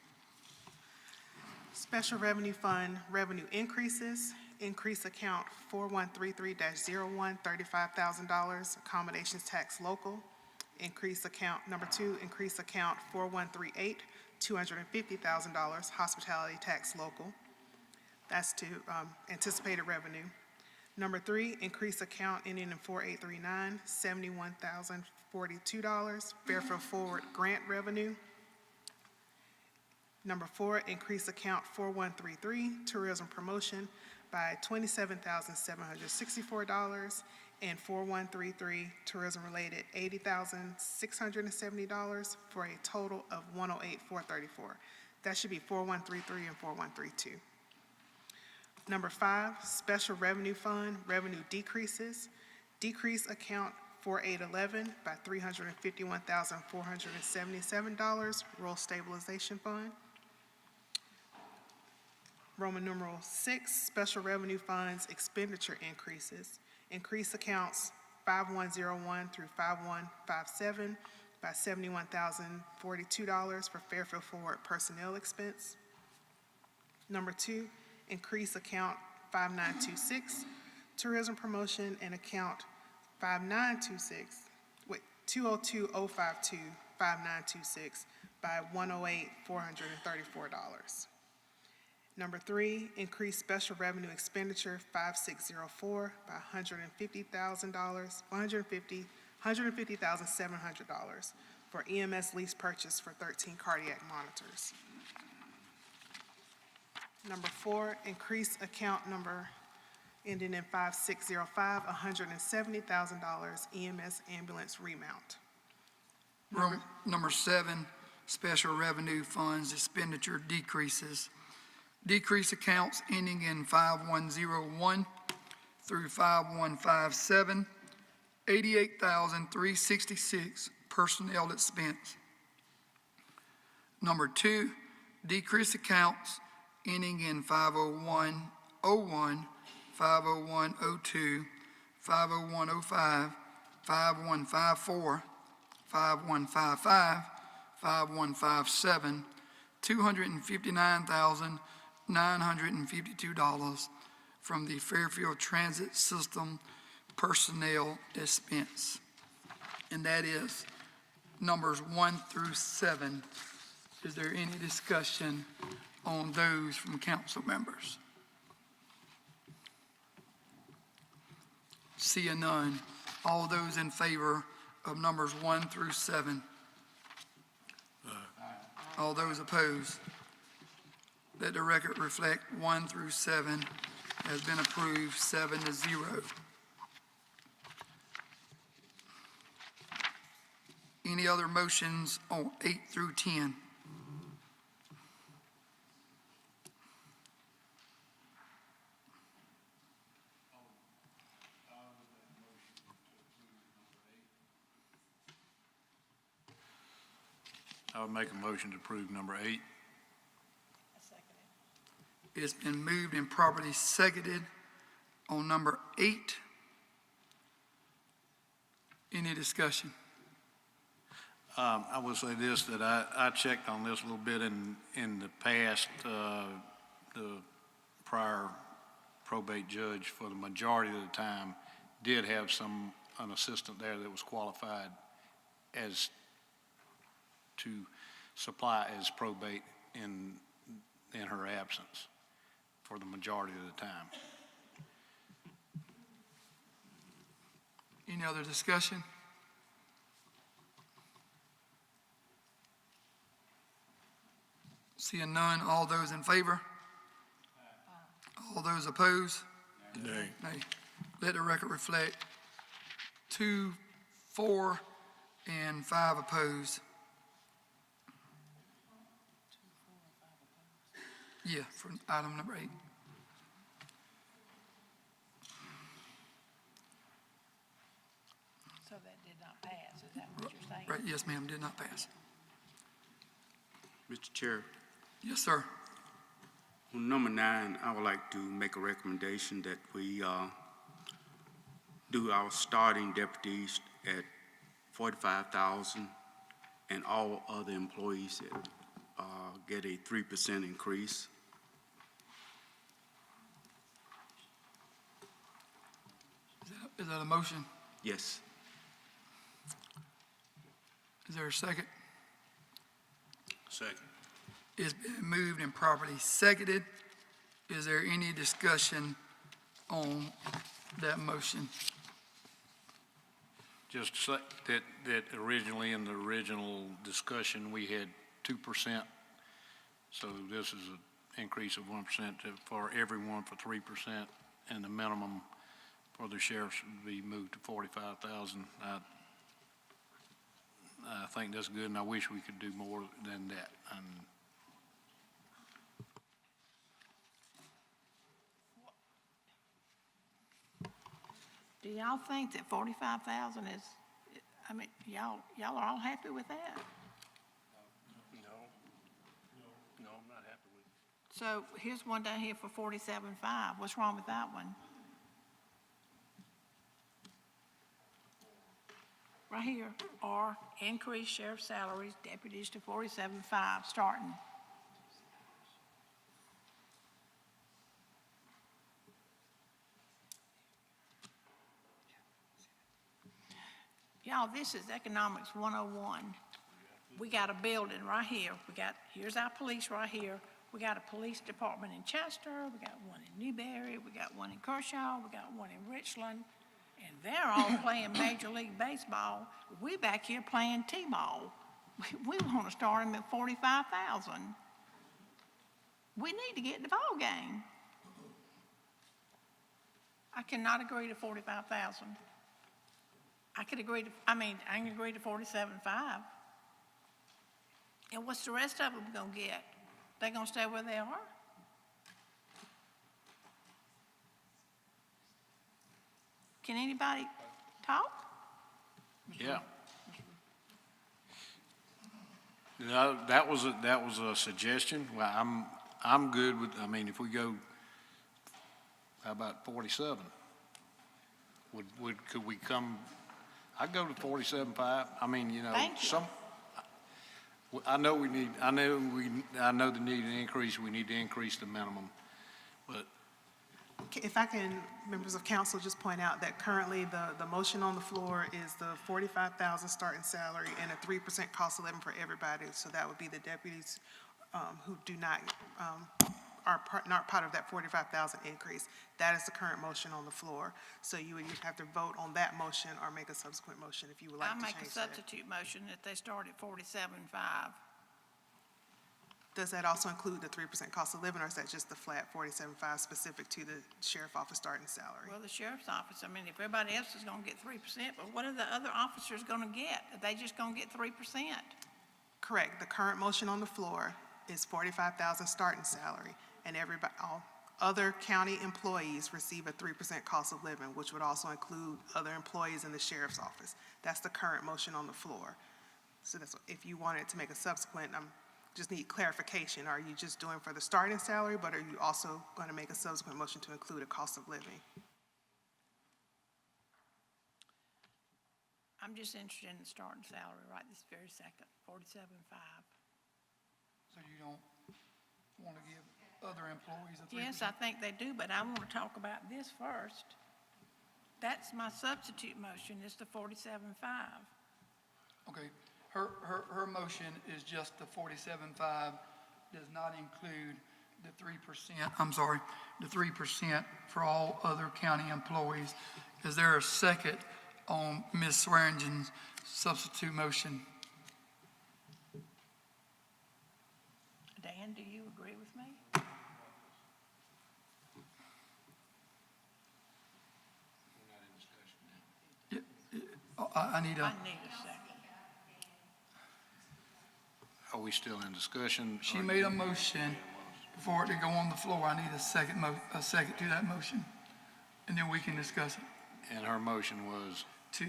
Special Revenue Fund revenue increases. Increase account 4133-01, $35,000, accommodations tax local. Increase account number 2, increase account 4138, $250,000, hospitality tax local. That's to anticipated revenue. Number 3, increase account ending in 4839, $71,042, Fairfield Forward grant revenue. Number 4, increase account 4133, tourism promotion by $27,764, and 4133, tourism-related $80,670 for a total of $108,434. That should be 4133 and 4132. Number 5, special revenue fund, revenue decreases. Decrease account 4811 by $351,477, rural stabilization fund. Roman numeral 6, special revenue funds expenditure increases. Increase accounts 5101 through 5157 by $71,042 for Fairfield Forward personnel expense. Number 2, increase account 5926, tourism promotion, and account 202052 5926 by $108,434. Number 3, increase special revenue expenditure 5604 by $150,700 for EMS lease purchase for 13 cardiac monitors. Number 4, increase account number ending in 5605, $170,000 EMS ambulance remount. Number 7, special revenue funds expenditure decreases. Decrease accounts ending in 5101 through 5157, $88,366 personnel expense. Number 2, decrease accounts ending in 50101, 50102, 50105, 5154, 5155, 5157, $259,952 from the Fairfield Transit System personnel expense. And that is numbers 1 through 7. Is there any discussion on those from council members? Seeing none, all those in favor of numbers 1 through 7? All those opposed? Let the record reflect 1 through 7 has been approved 7-0. Any other motions on 8 through 10? I would make a motion to approve number 8. It's been moved and properly seconded on number 8. Any discussion? I will say this, that I checked on this a little bit in the past. The prior probate judge, for the majority of the time, did have an assistant there that was qualified as to supply as probate in her absence for the majority of the time. Any other discussion? Seeing none, all those in favor? All those opposed? Nay. Nay. Let the record reflect 2, 4, and 5 opposed. Yeah, for item number 8. So that did not pass, is that what you're saying? Right, yes, ma'am, did not pass. Mr. Chair, Yes, sir. on number 9, I would like to make a recommendation that we do our starting deputies at $45,000 and all other employees that get a 3% increase. Is that a motion? Yes. Is there a second? Second. It's been moved and properly seconded. Is there any discussion on that motion? Just that originally in the original discussion, we had 2%. So this is an increase of 1% for everyone for 3%, and the minimum for the sheriffs would be moved to 45,000. I think that's good, and I wish we could do more than that. Do y'all think that 45,000 is, I mean, y'all are all happy with that? No, I'm not happy with it. So here's one down here for 47.5. What's wrong with that one? Right here, or increase sheriff salaries, deputies to 47.5 starting. Y'all, this is Economics 101. We got a building right here. Here's our police right here. We got a police department in Chester. We got one in Newberry. We got one in Kershaw. We got one in Richland. And they're all playing Major League Baseball. We back here playing T-ball. We want to start them at 45,000. We need to get the ball game. I cannot agree to 45,000. I can agree to 47.5. And what's the rest of them gonna get? They gonna stay where they are? Can anybody talk? Yeah. No, that was a suggestion. Well, I'm good with, if we go, how about 47? Could we come, I'd go to 47.5. Thank you. I know the need to increase, we need to increase the minimum, but If I can, members of council, just point out that currently the motion on the floor is the 45,000 starting salary and a 3% cost of living for everybody. So that would be the deputies who do not, are not part of that 45,000 increase. That is the current motion on the floor. So you would have to vote on that motion or make a subsequent motion if you would like to change that. I make a substitute motion that they start at 47.5. Does that also include the 3% cost of living, or is that just the flat 47.5 specific to the sheriff office starting salary? Well, the sheriff's office, if everybody else is gonna get 3%, but what are the other officers gonna get? Are they just gonna get 3%? Correct. The current motion on the floor is 45,000 starting salary, and all other county employees receive a 3% cost of living, which would also include other employees in the sheriff's office. That's the current motion on the floor. So that's, if you wanted to make a subsequent, just need clarification. Are you just doing for the starting salary, but are you also going to make a subsequent motion to include a cost of living? I'm just interested in the starting salary right this very second, 47.5. So you don't want to give other employees a 3%? Yes, I think they do, but I want to talk about this first. That's my substitute motion, is the 47.5. Okay, her motion is just the 47.5, does not include the 3%, the 3% for all other county employees. Is there a second on Ms. Swearingen's substitute motion? Dan, do you agree with me? I need I a, need a second. are we still in discussion? she made a motion for it to go on the floor. I need a second to that motion, and then we can discuss it. And her motion was, To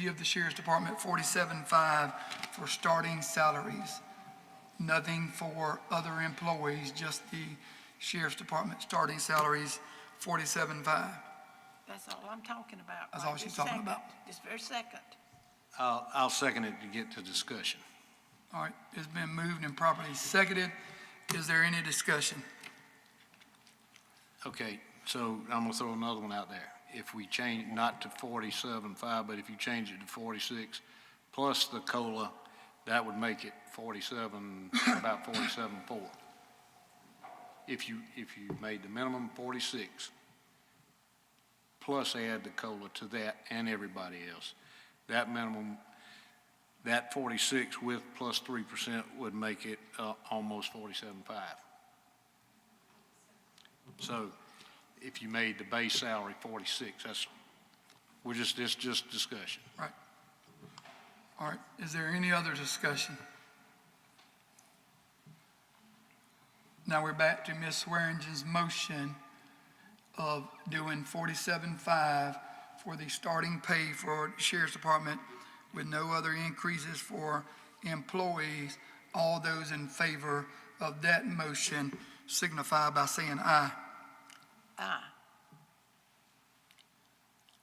give the sheriff's department 47.5 for starting salaries. Nothing for other employees, just the sheriff's department starting salaries, 47.5. That's all I'm talking about. That's right all she's this talking second, about. This very second. I'll second it to get to discussion. All right, it's been moved and properly seconded. Is there any discussion? Okay, so I'm gonna throw another one out there. If we change, not to 47.5, but if you change it to 46, plus the COLA, that would make it 47, about 47.4. If you made the minimum 46, plus add the COLA to that and everybody else, that minimum, that 46 with plus 3% would make it almost 47.5. So if you made the base salary 46, that's, it's just discussion. Right. All right, is there any other discussion? Now we're back to Ms. Swearingen's motion of doing 47.5 for the starting pay for the Sheriff's Department with no other increases for employees. All those in favor of that motion signify by saying aye. Aye.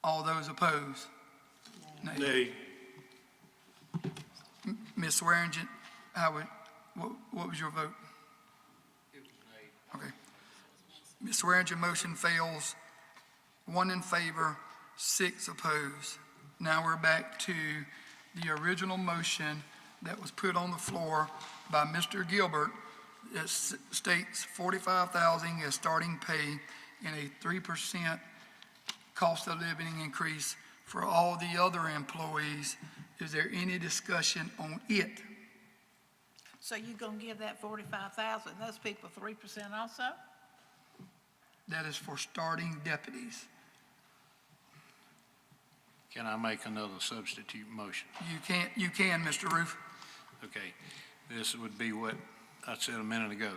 All those opposed? Nay. Ms. Swearingen, what was your vote? Okay. Ms. Swearingen, motion fails. 1 in favor, 6 opposed. Now we're back to the original motion that was put on the floor by Mr. Gilbert that states $45,000 as starting pay and a 3% cost of living increase for all the other employees. Is there any discussion on it? So you gonna give that 45,000, those people 3% also? That is for starting deputies. Can I make another substitute motion? You can, Mr. Roof. Okay, this would be what I said a minute ago.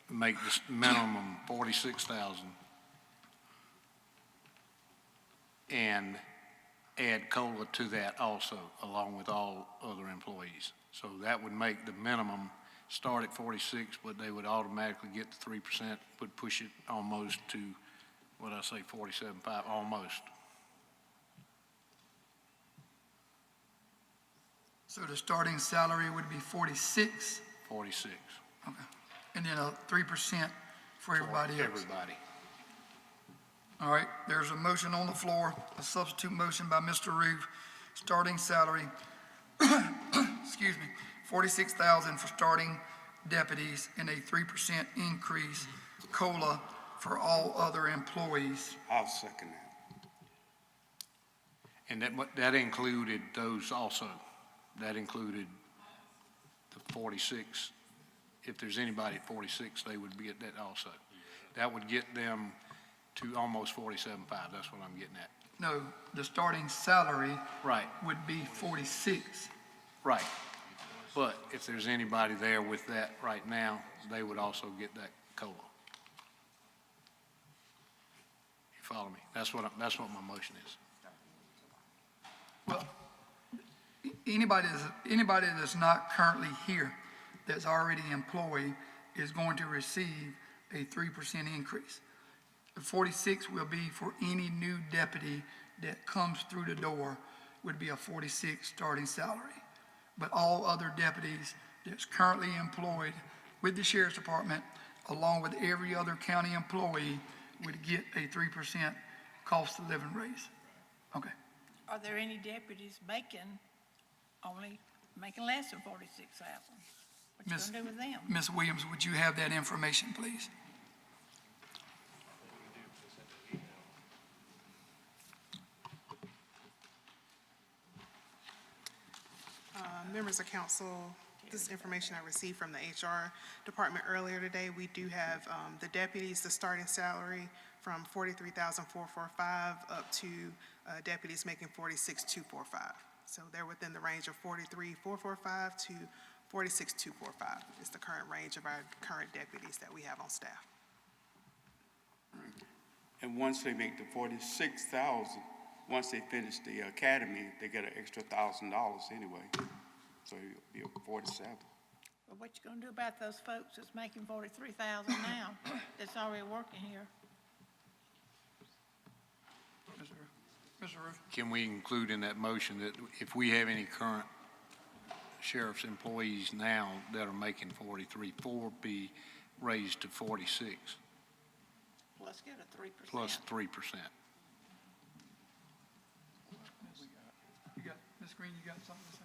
Make this minimum 46,000 and add COLA to that also, along with all other employees. So that would make the minimum start at 46, but they would automatically get the 3%, would push it almost to, what I say, 47.5, almost. So the starting salary would be 46? 46. Okay. And then a 3% for everybody else? Everybody. All right, there's a motion on the floor, a substitute motion by Mr. Roof, starting salary, excuse me, 46,000 for starting deputies and a 3% increase COLA for all other employees. I'll second that. And that included those also. That included the 46. If there's anybody at 46, they would be at that also. That would get them to almost 47.5. That's what I'm getting at. No, the starting salary Right, would be 46. right. But if there's anybody there with that right now, they would also get that COLA. You follow me? That's what my motion is. Well, anybody that's not currently here, that's already employed, is going to receive a 3% increase. The 46 will be for any new deputy that comes through the door, would be a 46 starting salary. But all other deputies that's currently employed with the Sheriff's Department, along with every other county employee, would get a 3% cost of living raise. Okay. Are there any deputies making less than 46,000? What you gonna do with them? Ms. Williams, would you have that information, please? Members of council, this is information I received from the HR department earlier today. We do have the deputies, the starting salary from 43,445 up to deputies making 46,245. So they're within the range of 43,445 to 46,245 is the current range of our current deputies that we have on staff. And once they make the 46,000, once they finish the academy, they get an extra $1,000 anyway. So you'll be 47. Well, what you gonna do about those folks that's making 43,000 now, that's already working here? Mr. Roof? Can we include in that motion that if we have any current sheriff's employees now that are making 43.4 be raised to 46 Let's get a 3%. plus 3%. You got, Ms. Green, you got something to say?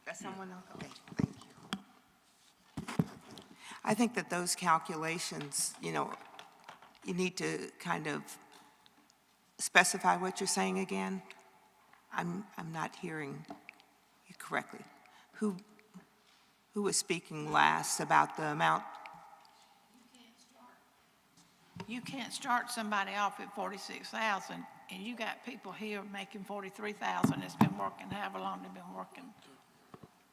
Got someone else? Okay, thank you. I think that those calculations, you need to kind of specify what you're saying again. I'm not hearing you correctly. Who was speaking last about the amount? You can't start somebody off at 46,000, and you got people here making 43,000 that's been working however long they've been working.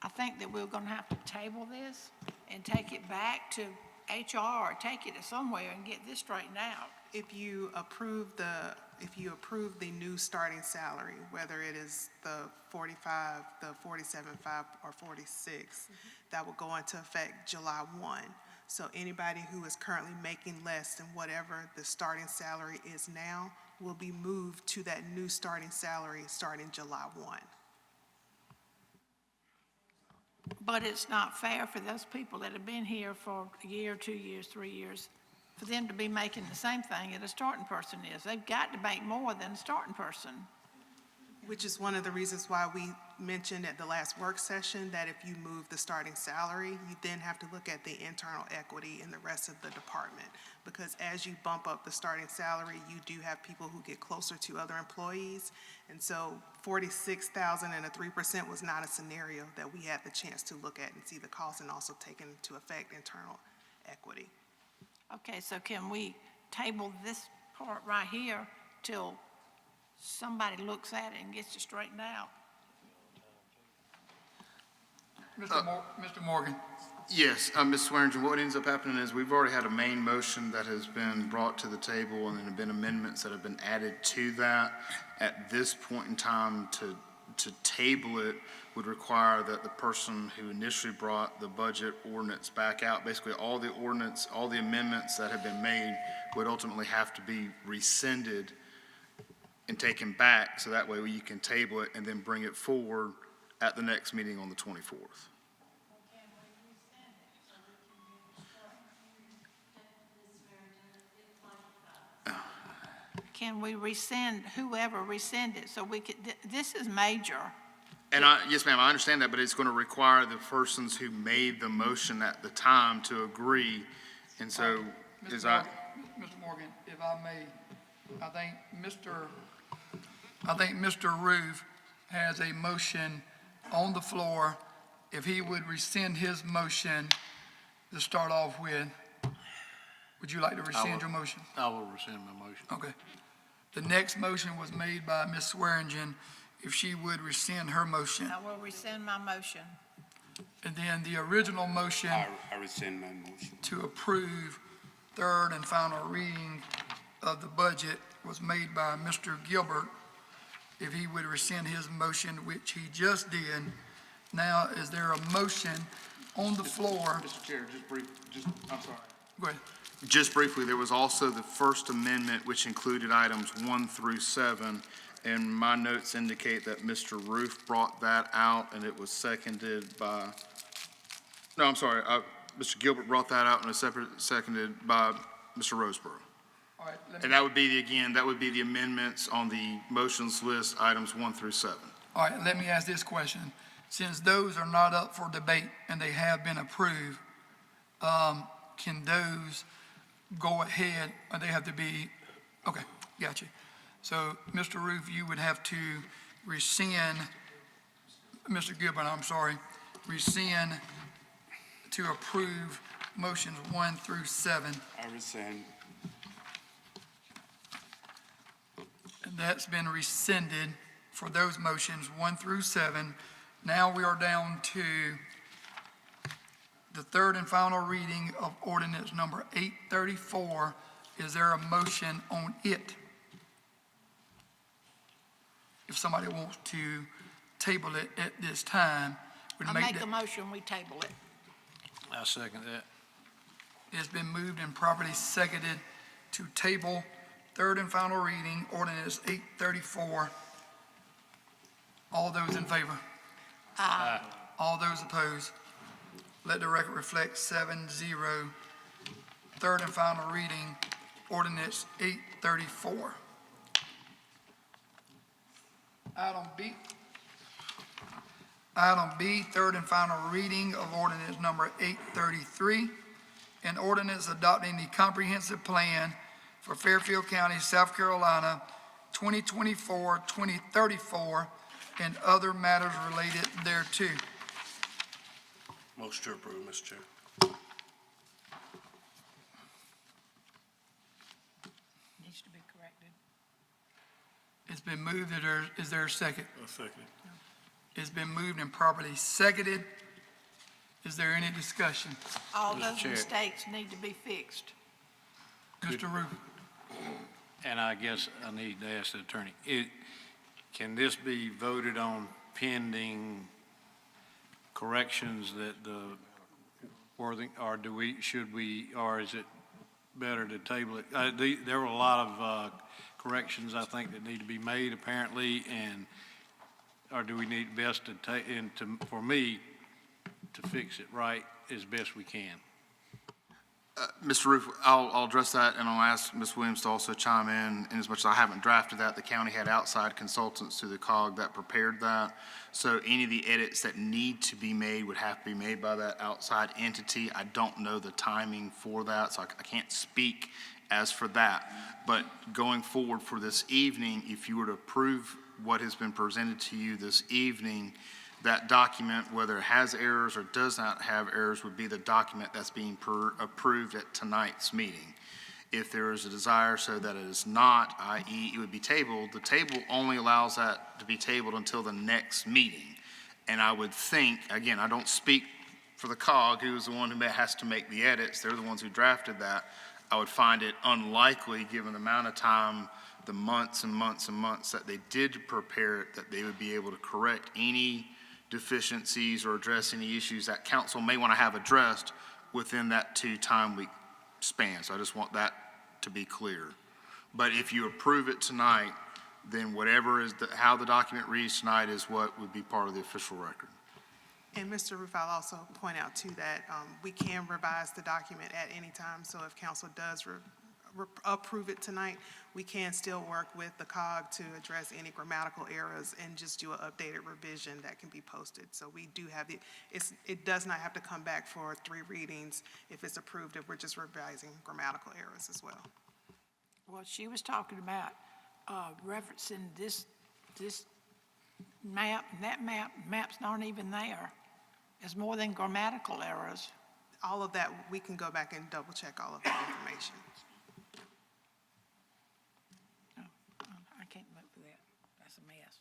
I think that we're gonna have to table this and take it back to HR or take it to somewhere and get this straightened out. If you approve the new starting salary, whether it is the 45, the 47.5, or 46, that will go into effect July 1. So anybody who is currently making less than whatever the starting salary is now will be moved to that new starting salary starting July 1. But it's not fair for those people that have been here for a year, 2 years, 3 years, for them to be making the same thing that a starting person is. They've got to make more than a starting person. Which is one of the reasons why we mentioned at the last work session that if you move the starting salary, you then have to look at the internal equity in the rest of the department. Because as you bump up the starting salary, you do have people who get closer to other employees. And so 46,000 and a 3% was not a scenario that we had the chance to look at and see the cost and also take into effect internal equity. Okay, so can we table this part right here till somebody looks at it and gets it straightened out? Mr. Morgan. Yes, Ms. Swearingen, what ends up happening is we've already had a main motion that has been brought to the table, and then have been amendments that have been added to that. At this point in time, to table it would require that the person who initially brought the budget ordinance back out, basically all the ordinance, all the amendments that have been made would ultimately have to be rescinded and taken back, so that way you can table it and then bring it forward at the next meeting on the 24th. Can we rescind, whoever rescinded, so we could, this is major. And yes, ma'am, I understand that, but it's going to require the persons who made the motion at the time to agree. And so, Mr. Morgan, if I may, I think Mr. Roof has a motion on the floor. If he would rescind his motion to start off with, would you like to rescind your motion? I will rescind my motion. Okay. The next motion was made by Ms. Swearingen. If she would rescind her motion. I will rescind my motion. And then the original motion. I rescind my motion. To approve third and final reading of the budget was made by Mr. Gilbert. If he would rescind his motion, which he just did. Now, is there a motion on the floor? Mr. Chair, I'm sorry. Go ahead. Just briefly, there was also the First Amendment, which included items 1 through 7, and my notes indicate that Mr. Roof brought that out, and it was seconded by, no, I'm sorry, Mr. Gilbert brought that out and a separate seconded by Mr. Roseborough. All right, And that would be the amendments on the motions list, items 1 through 7. All right, let me ask this question. Since those are not up for debate and they have been approved, can those go ahead, or they have to be, okay, got you. So, Mr. Roof, you would have to rescind, Mr. Gilbert, I'm sorry, rescind to approve motions 1 through 7. I rescind. And that's been rescinded for those motions 1 through 7. Now we are down to the third and final reading of ordinance number 834. Is there a motion on it? If somebody wants to table it at this time, we'd I make make that. a motion, we table it. I second that. It's been moved and properly seconded to table third and final reading, ordinance 834. All those in favor? Aye. All those opposed? Let the record reflect 7-0. Third and final reading, ordinance 834. Item B. Item B, third and final reading of ordinance number 833. An ordinance adopting the comprehensive plan for Fairfield County, South Carolina, 2024-2034, and other matters related thereto. Motion to approve, Mr. Chair. Needs to be corrected. It's been moved. Is there a second? A second. It's been moved and properly seconded. Is there any discussion? All Mr. those Chair. mistakes need to be fixed. Mr. Roof? And I guess I need to ask the attorney, can this be voted on pending corrections that the Worthing, or or is it better to table it? There were a lot of corrections, I think, that need to be made apparently, or do we need best to for me, to fix it right as best we can? Mr. Roof, I'll address that, and I'll ask Ms. Williams to also chime in as much as I haven't drafted that. The county had outside consultants through the COG that prepared that. So any of the edits that need to be made would have to be made by that outside entity. I don't know the timing for that, so I can't speak as for that. But going forward for this evening, if you were to approve what has been presented to you this evening, that document, whether it has errors or does not have errors, would be the document that's being approved at tonight's meeting. If there is a desire so that it is not, i.e. it would be tabled, the table only allows that to be tabled until the next meeting. And I would think, again, I don't speak for the COG, who is the one who has to make the edits. They're the ones who drafted that. I would find it unlikely, given the amount of time, the months and months and months that they did prepare it, that they would be able to correct any deficiencies or address any issues that council may want to have addressed within that 2-time-week span. So I just want that to be clear. But if you approve it tonight, then whatever is how the document reads tonight is what would be part of the official record. And Mr. Roof, I'll also point out too that we can revise the document at any time. So if council does approve it tonight, we can still work with the COG to address any grammatical errors and just do an updated revision that can be posted. So we do have it does not have to come back for 3 readings if it's approved, if we're just revising grammatical errors as well. Well, she was talking about referencing this map, and that maps aren't even there. There's more than grammatical errors. All of that, we can go back and double check all of that information. I can't vote for that. That's a mess.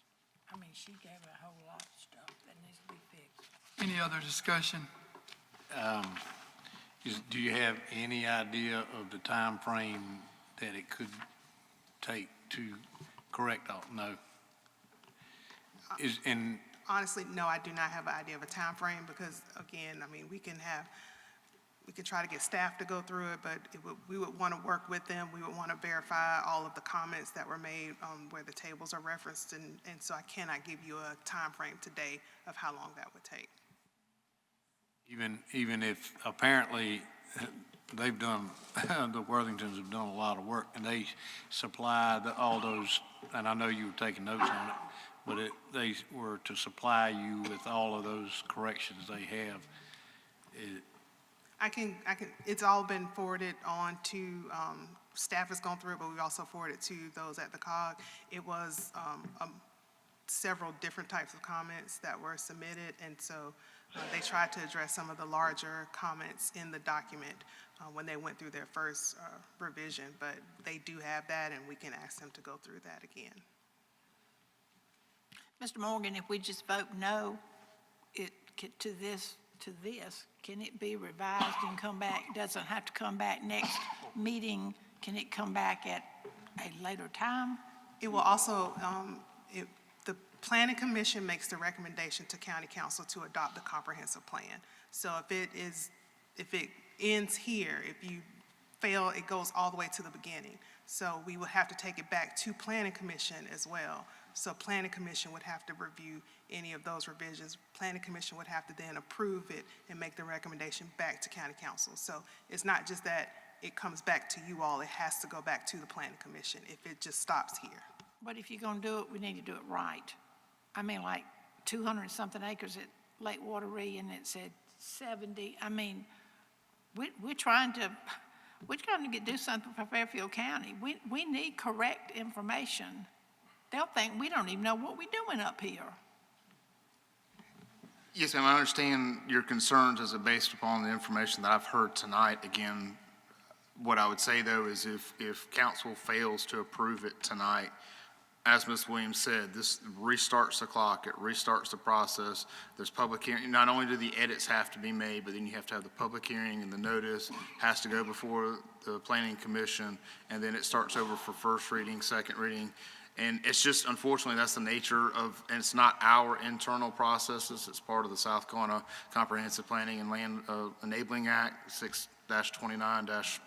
I mean, she gave a whole lot of stuff that needs to be fixed. Any other discussion? Do you have any idea of the time frame that it could take to correct all? No. Honestly, no, I do not have an idea of a time frame because, again, I mean, we could try to get staff to go through it, but we would want to work with them. We would want to verify all of the comments that were made where the tables are referenced, and so I cannot give you a time frame today of how long that would take. Even if apparently they've done, the Worthingtons have done a lot of work, and they supply all those, and I know you were taking notes on it, but they were to supply you with all of those corrections they have. It's all been forwarded on to, staff has gone through it, but we've also forwarded to those at the COG. It was several different types of comments that were submitted, and so they tried to address some of the larger comments in the document when they went through their first revision, but they do have that, and we can ask them to go through that again. Mr. Morgan, if we just vote no to this, Can it be revised and come back? Doesn't have to come back next meeting. Can it come back at a later time? It will also, the Planning Commission makes the recommendation to County Council to adopt the comprehensive plan. So if it ends here, if you fail, it goes all the way to the beginning. So we would have to take it back to Planning Commission as well. So Planning Commission would have to review any of those revisions. Planning Commission would have to then approve it and make the recommendation back to County Council. So it's not just that it comes back to you all, it has to go back to the Planning Commission if it just stops here. But if you're gonna do it, we need to do it right. I mean, like 200 and something acres at Lake Wateree, and it said 70. I mean, we're trying to do something for Fairfield County. We need correct information. They'll think we don't even know what we're doing up here. Yes, ma'am, I understand your concerns as based upon the information that I've heard tonight. Again, what I would say, though, is if council fails to approve it tonight, as Ms. Williams said, this restarts the clock, it restarts the process. There's public hearing. Not only do the edits have to be made, but then you have to have the public hearing, and the notice has to go before the Planning Commission, and then it starts over for first reading, second reading. And it's just, unfortunately, that's the nature of, and it's not our internal processes. It's part of the South Carolina Comprehensive Planning and Land Enabling Act, 6-29-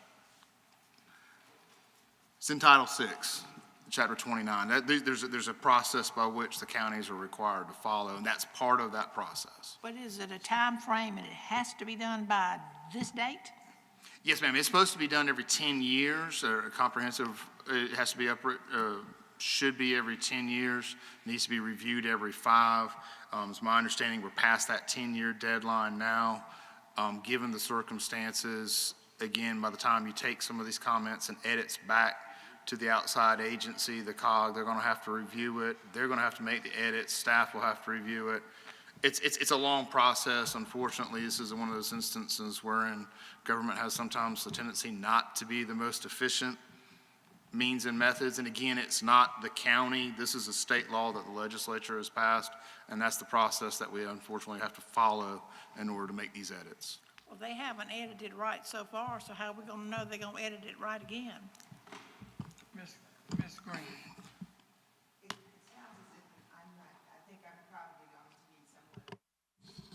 it's in Title 6, Chapter 29. There's a process by which the counties are required to follow, and that's part of that process. But is it a time frame and it has to be done by this date? Yes, ma'am. It's supposed to be done every 10 years. A comprehensive, it has to be should be every 10 years. Needs to be reviewed every 5. It's my understanding we're past that 10-year deadline now. Given the circumstances, again, by the time you take some of these comments and edits back to the outside agency, the COG, they're going to have to review it. They're going to have to make the edits. Staff will have to review it. It's a long process. Unfortunately, this is one of those instances wherein government has sometimes the tendency not to be the most efficient means and methods. And again, it's not the county. This is a state law that the legislature has passed, and that's the process that we unfortunately have to follow in order to make these edits. Well, they haven't edited right so far, so how are we gonna know they're gonna edit it right again? Ms. Green. It sounds as if I think I'm probably going to need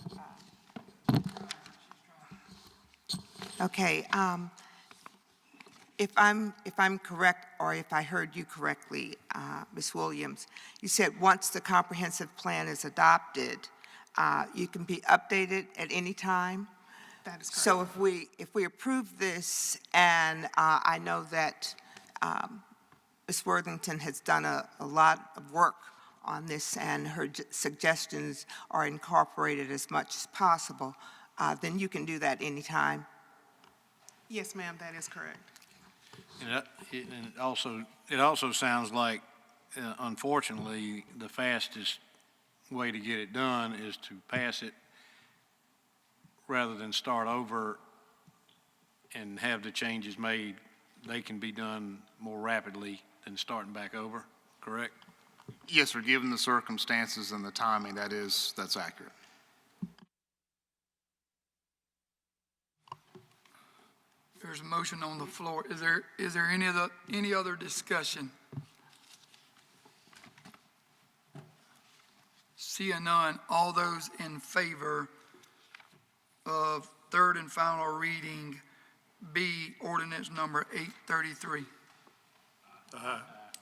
someone. Okay, if I'm correct, or if I heard you correctly, Ms. Williams, you said once the comprehensive plan is adopted, you can be updated at any time? That is correct. So if we approve this, and I know that Ms. Worthington has done a lot of work on this, and her suggestions are incorporated as much as possible, then you can do that anytime? Yes, ma'am, that is correct. And it also sounds like, unfortunately, the fastest way to get it done is to pass it rather than start over and have the changes made. They can be done more rapidly than starting back over, correct? Yes, sir. Given the circumstances and the timing, that's accurate. There's a motion on the floor. Is there any other discussion? Seeing none, all those in favor of third and final reading B, ordinance number 833?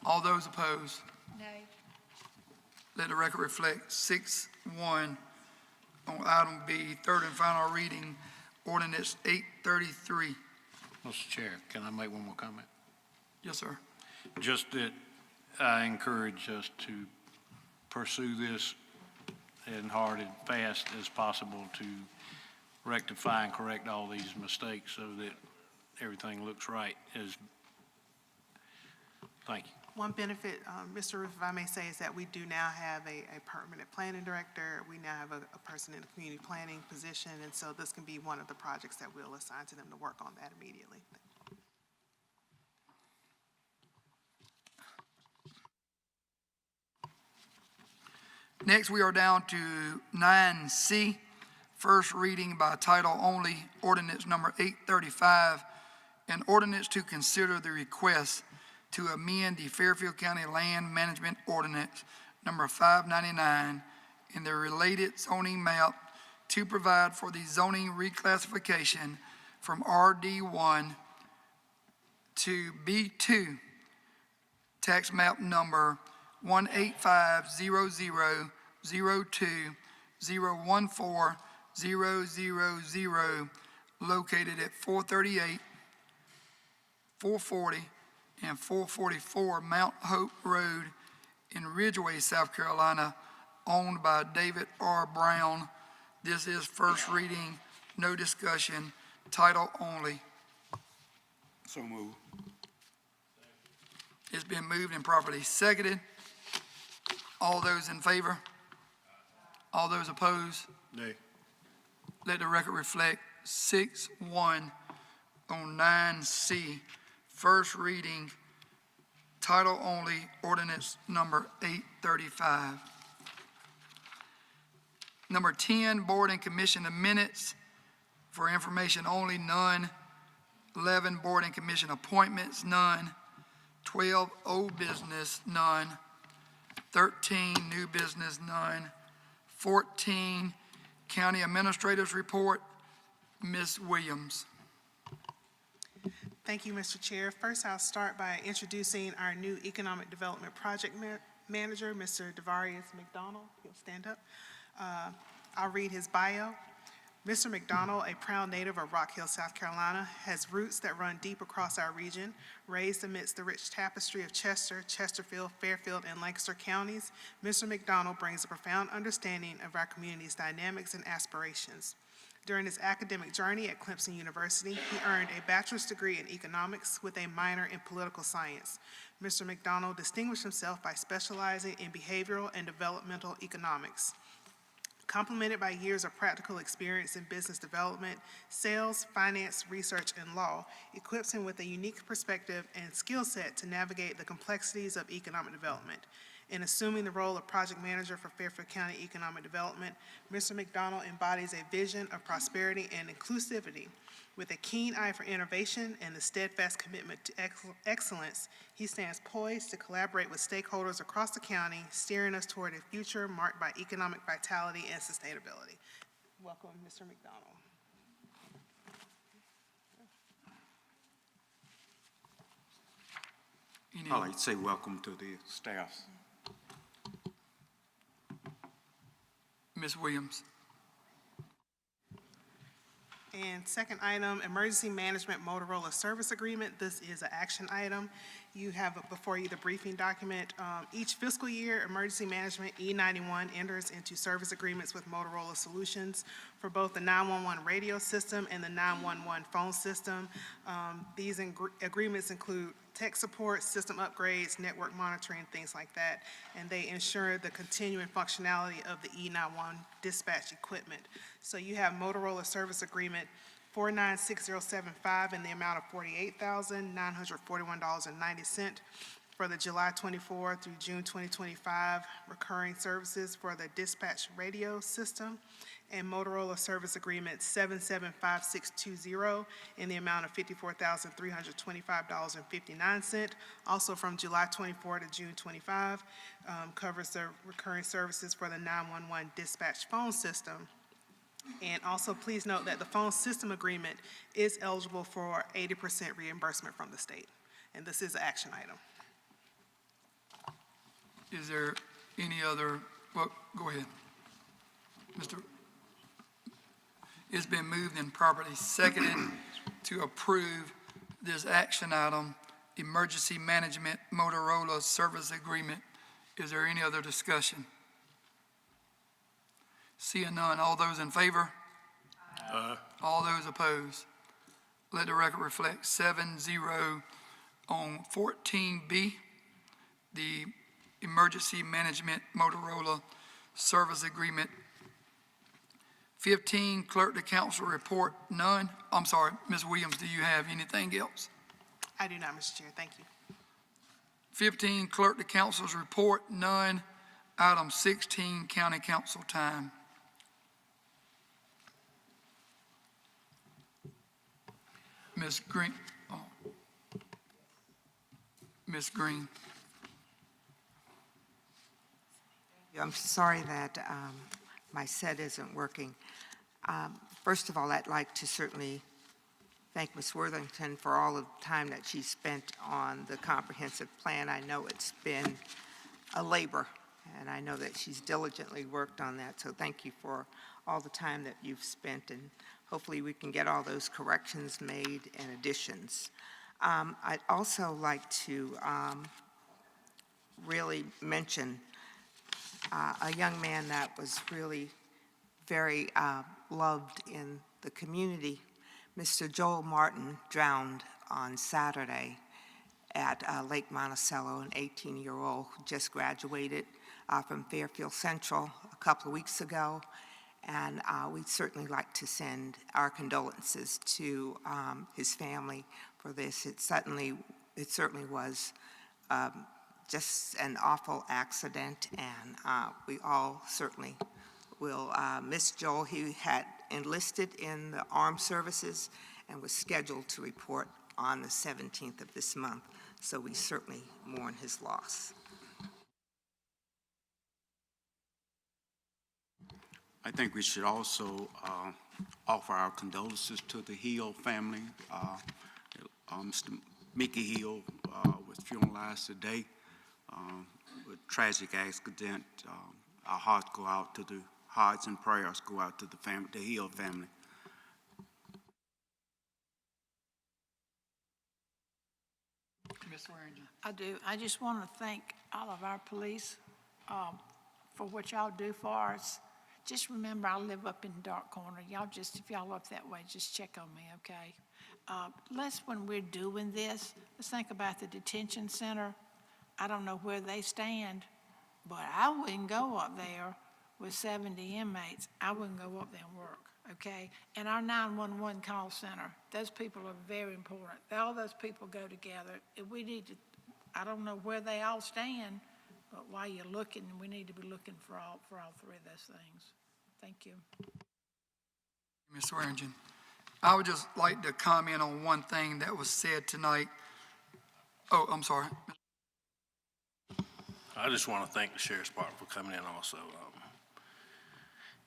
All those opposed? Nay. Let the record reflect 6-1 on item B, third and final reading, ordinance 833. Mr. Chair, can I make one more comment? Yes, sir. Just that I encourage us to pursue this as hard and fast as possible to rectify and correct all these mistakes so that everything looks right. Thank you. One benefit, Mr. Roof, if I may say, is that we do now have a permanent planning director. We now have a person in the community planning position, and so this can be one of the projects that we'll assign to them to work on that immediately. Next, we are down to 9C, First reading by title only, ordinance number 835, an ordinance to consider the request to amend the Fairfield County Land Management Ordinance number 599 in the related zoning map to provide for the zoning reclassification from RD1 to B2, tax map number 185002020140000, located at 438, 440, and 444 Mount Hope Road in Ridgeway, South Carolina, owned by David R. Brown. This is first reading, no discussion, title only. So move. It's been moved and properly seconded. All those in favor? All those opposed? Nay. Let the record reflect 6-1 on 9C. First reading, title only, ordinance number 835. Number 10, board and commission minutes. For information only, none. 11, board and commission appointments, none. 12, old business, none. 13, new business, none. 14, county administrator's report, Ms. Williams. Thank you, Mr. Chair. First, I'll start by introducing our new Economic Development Project Manager, Mr. Devarius McDonald. He'll stand up. I'll read his bio. Mr. McDonald, a proud native of Rock Hill, South Carolina, has roots that run deep across our region. Raised amidst the rich tapestry of Chester, Chesterfield, Fairfield, and Lancaster counties, Mr. McDonald brings a profound understanding of our community's dynamics and aspirations. During his academic journey at Clemson University, he earned a bachelor's degree in economics with a minor in political science. Mr. McDonald distinguished himself by specializing in behavioral and developmental economics. Complemented by years of practical experience in business development, sales, finance, research, and law, equips him with a unique perspective and skill set to navigate the complexities of economic development. In assuming the role of project manager for Fairfield County Economic Development, Mr. McDonald embodies a vision of prosperity and inclusivity. With a keen eye for innovation and a steadfast commitment to excellence, he stands poised to collaborate with stakeholders across the county, steering us toward a future marked by economic vitality and sustainability. Welcome, Mr. McDonald. I'd like to say welcome to the staff. Ms. Williams. And second item, Emergency Management Motorola Service Agreement. This is an action item. You have before you the briefing document. Each fiscal year, Emergency Management E91 enters into service agreements with Motorola Solutions for both the 911 radio system and the 911 phone system. These agreements include tech support, system upgrades, network monitoring, things like that, and they ensure the continuing functionality of the E91 dispatch equipment. So you have Motorola Service Agreement 496075 in the amount of $48,941.90 for the July 24 through June 2025 recurring services for the dispatch radio system, and Motorola Service Agreement 775620 in the amount of $54,325.59, also from July 24 to June 25, covers the recurring services for the 911 dispatch phone system. And also please note that the phone system agreement is eligible for 80% reimbursement from the state, and this is an action item. Is there any other, well, go ahead. Mr. It's been moved and properly seconded to approve this action item, Emergency Management Motorola Service Agreement. Is there any other discussion? Seeing none, all those in favor? All those opposed? Let the record reflect 7-0 on 14B, the Emergency Management Motorola Service Agreement. 15, Clerk to Council report, none. I'm sorry, Ms. Williams, do you have anything else? I do not, Mr. Chair, thank you. 15, Clerk to Council's report, none. Item 16, County Council time. Ms. Green. Oh. Ms. Green. I'm sorry that my set isn't working. First of all, I'd like to certainly thank Ms. Worthington for all of the time that she spent on the comprehensive plan. I know it's been a labor, and I know that she's diligently worked on that, so thank you for all the time that you've spent, and hopefully we can get all those corrections made and additions. I'd also like to really mention a young man that was really very loved in the community. Mr. Joel Martin drowned on Saturday at Lake Monticello, an 18-year-old who just graduated from Fairfield Central a couple of weeks ago. And we'd certainly like to send our condolences to his family for this. It certainly was just an awful accident, and we all certainly will miss Joel. He had enlisted in the armed services and was scheduled to report on the 17th of this month, so we certainly mourn his loss. I think we should also offer our condolences to the Hill family. Mr. Mickey Hill was funeralized today with tragic accident. Our hearts go out to the hearts and prayers go out to the family, the Hill family. Ms. Swearingen. I do. I just want to thank all of our police for what y'all do for us. Just remember, I live up in the dark corner. Y'all just, if y'all up that way, just check on me, okay? When we're doing this, let's think about the detention center. I don't know where they stand, but I wouldn't go up there with 70 inmates. I wouldn't go up there and work, okay? And our 911 call center, those people are very important. All those people go together. We need to, I don't know where they all stand, but while you're looking, we need to be looking for all three of those things. Thank you. Ms. Swearingen. I would just like to comment on one thing that was said tonight. Oh, I'm sorry. I just want to thank the Sheriff's Department for coming in also.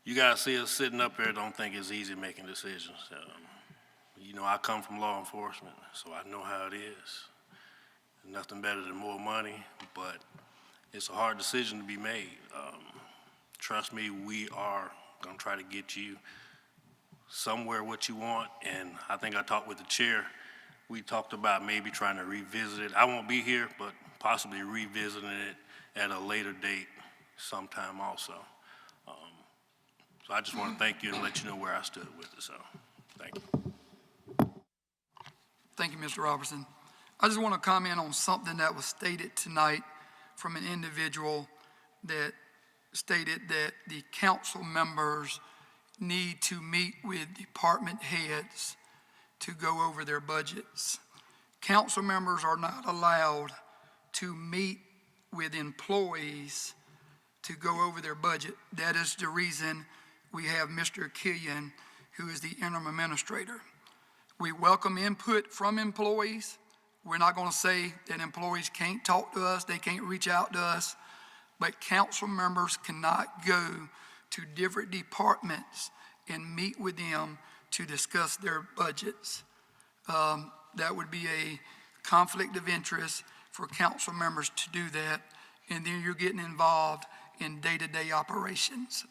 You guys see us sitting up there, don't think it's easy making decisions. You know, I come from law enforcement, so I know how it is. Nothing better than more money, but it's a hard decision to be made. Trust me, we are going to try to get you somewhere what you want, and I think I talked with the chair. We talked about maybe trying to revisit it. I won't be here, but possibly revisiting it at a later date sometime also. So I just want to thank you and let you know where I stood with it, so thank you. Thank you, Mr. Robertson. I just want to comment on something that was stated tonight from an individual that stated that the council members need to meet with department heads to go over their budgets. Council members are not allowed to meet with employees to go over their budget. That is the reason we have Mr. Killian, who is the interim administrator. We welcome input from employees. We're not going to say that employees can't talk to us, they can't reach out to us, but council members cannot go to different departments and meet with them to discuss their budgets. That would be a conflict of interest for council members to do that, and then you're getting involved in day-to-day operations.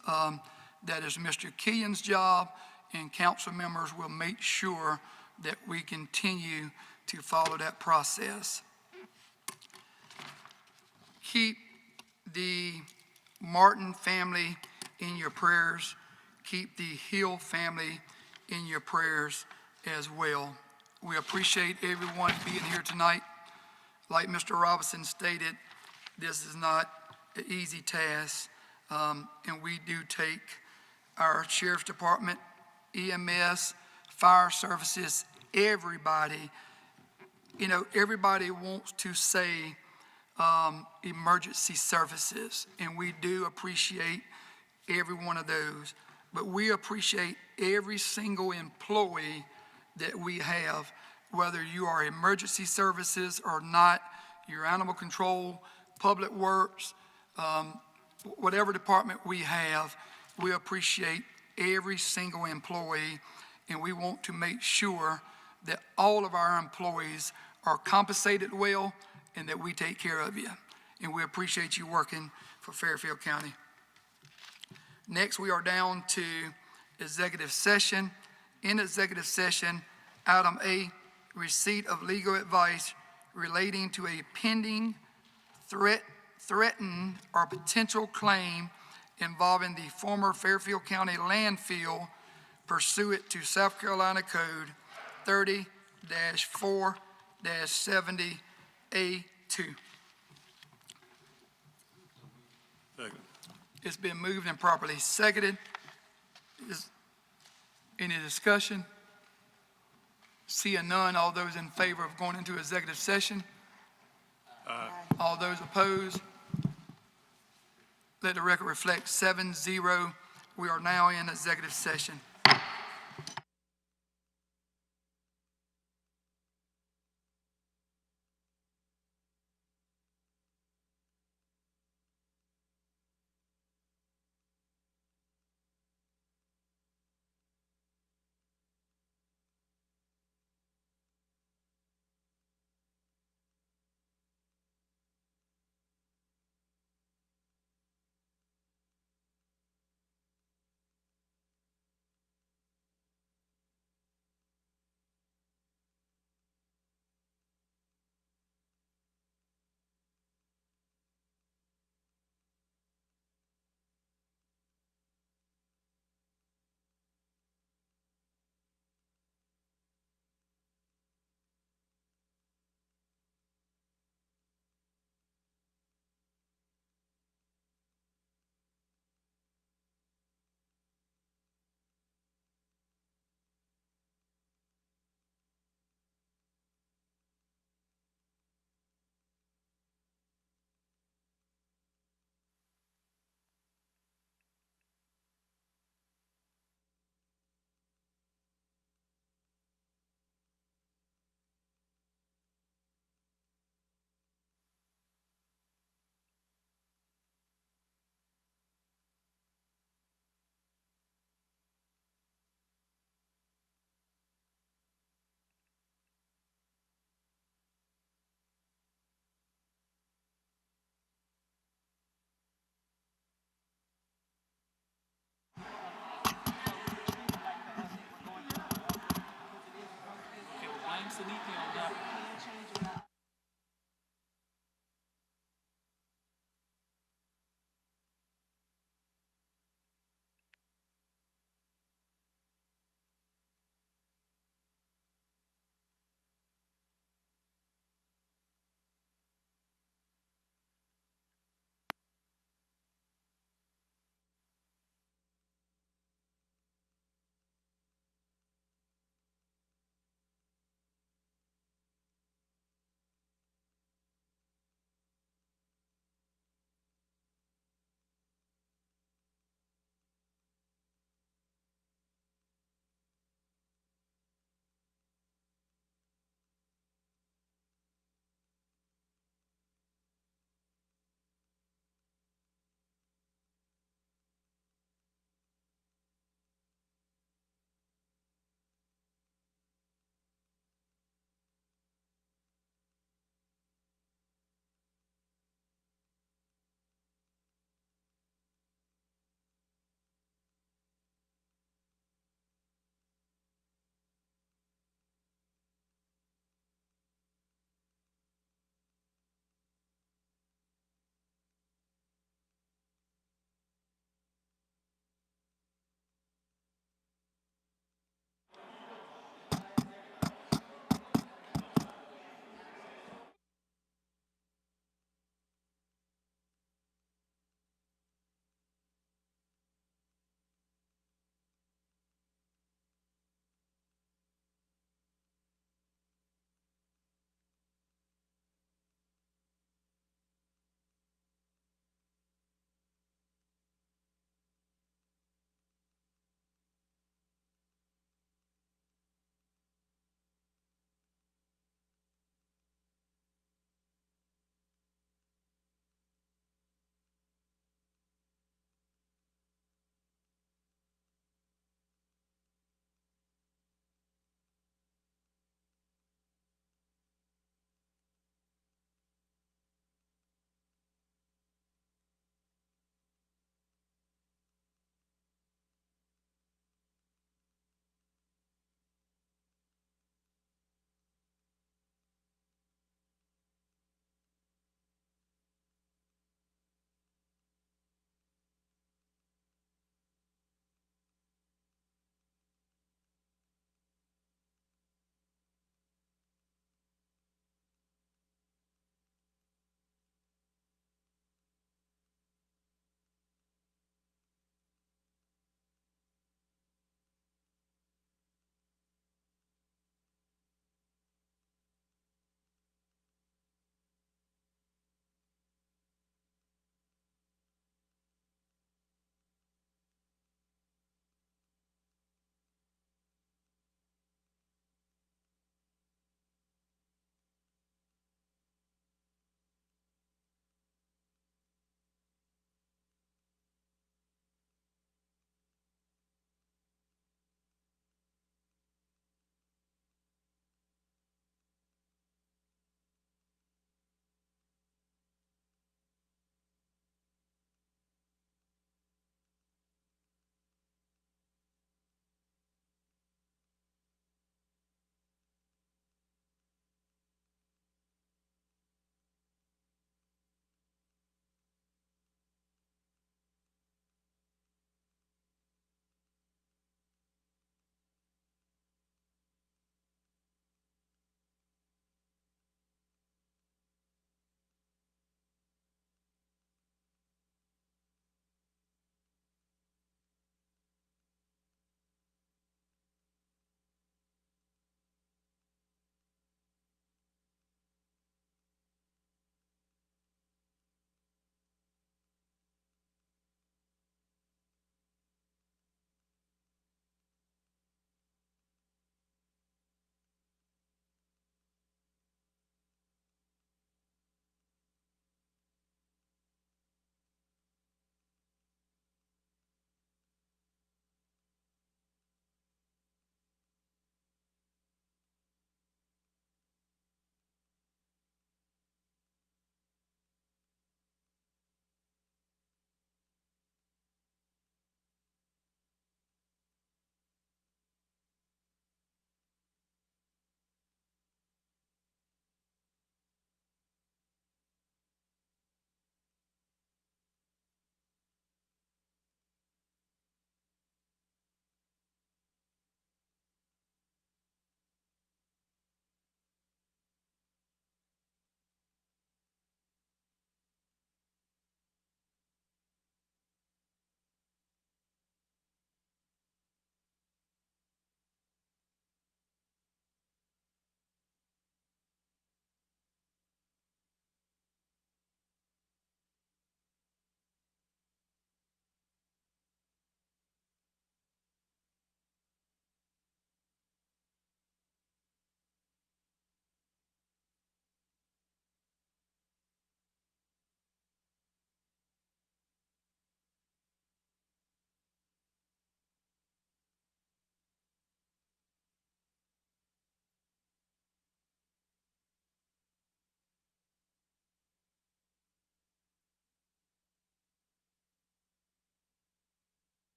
That is Mr. Killian's job, and council members will make sure that we continue to follow that process. Keep the Martin family in your prayers. Keep the Hill family in your prayers as well. We appreciate everyone being here tonight. Like Mr. Robinson stated, this is not an easy task, and we do take our Sheriff's Department, EMS, fire services, everybody. You know, everybody wants to say emergency services, and we do appreciate every one of those, but we appreciate every single employee that we have whether you are emergency services or not, your animal control, public works, whatever department we have, we appreciate every single employee, and we want to make sure that all of our employees are compensated well and that we take care of you. And we appreciate you working for Fairfield County. Next, we are down to executive session. In executive session, item A, receipt of legal advice relating to a pending threatened or potential claim involving the former Fairfield County landfill pursuant to South Carolina Code 30-4-70A2. It's been moved and properly seconded. Is any discussion? Seeing none, all those in favor of going into executive session? All those opposed? Let the record reflect 7-0. We are now in executive session.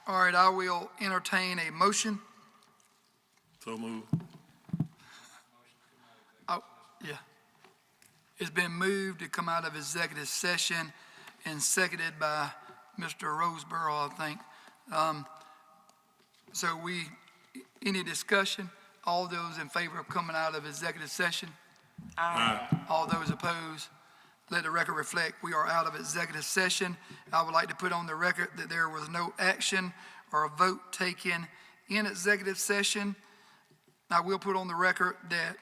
All right, I will entertain a motion. So move. Oh, yeah. It's been moved to come out of executive session and seconded by Mr. Roseborough, I think. So any discussion? All those in favor of coming out of executive session? Aye. All those opposed? Let the record reflect we are out of executive session. I would like to put on the record that there was no action or a vote taken in executive session. I will put on the record that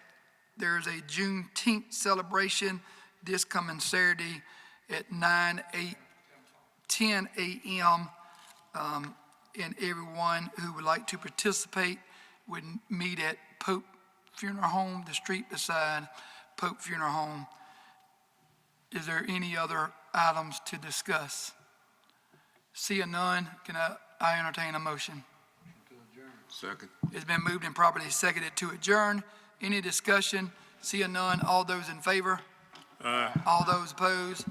there is a Juneteenth celebration this coming Saturday at 10 a.m. And everyone who would like to participate would meet at Pope Funeral Home, the street beside Pope Funeral Home. Is there any other items to discuss? Seeing none, can I entertain a motion? Second. It's been moved and properly seconded to adjourn. Any discussion? Seeing none, all those in favor? Aye. All those opposed?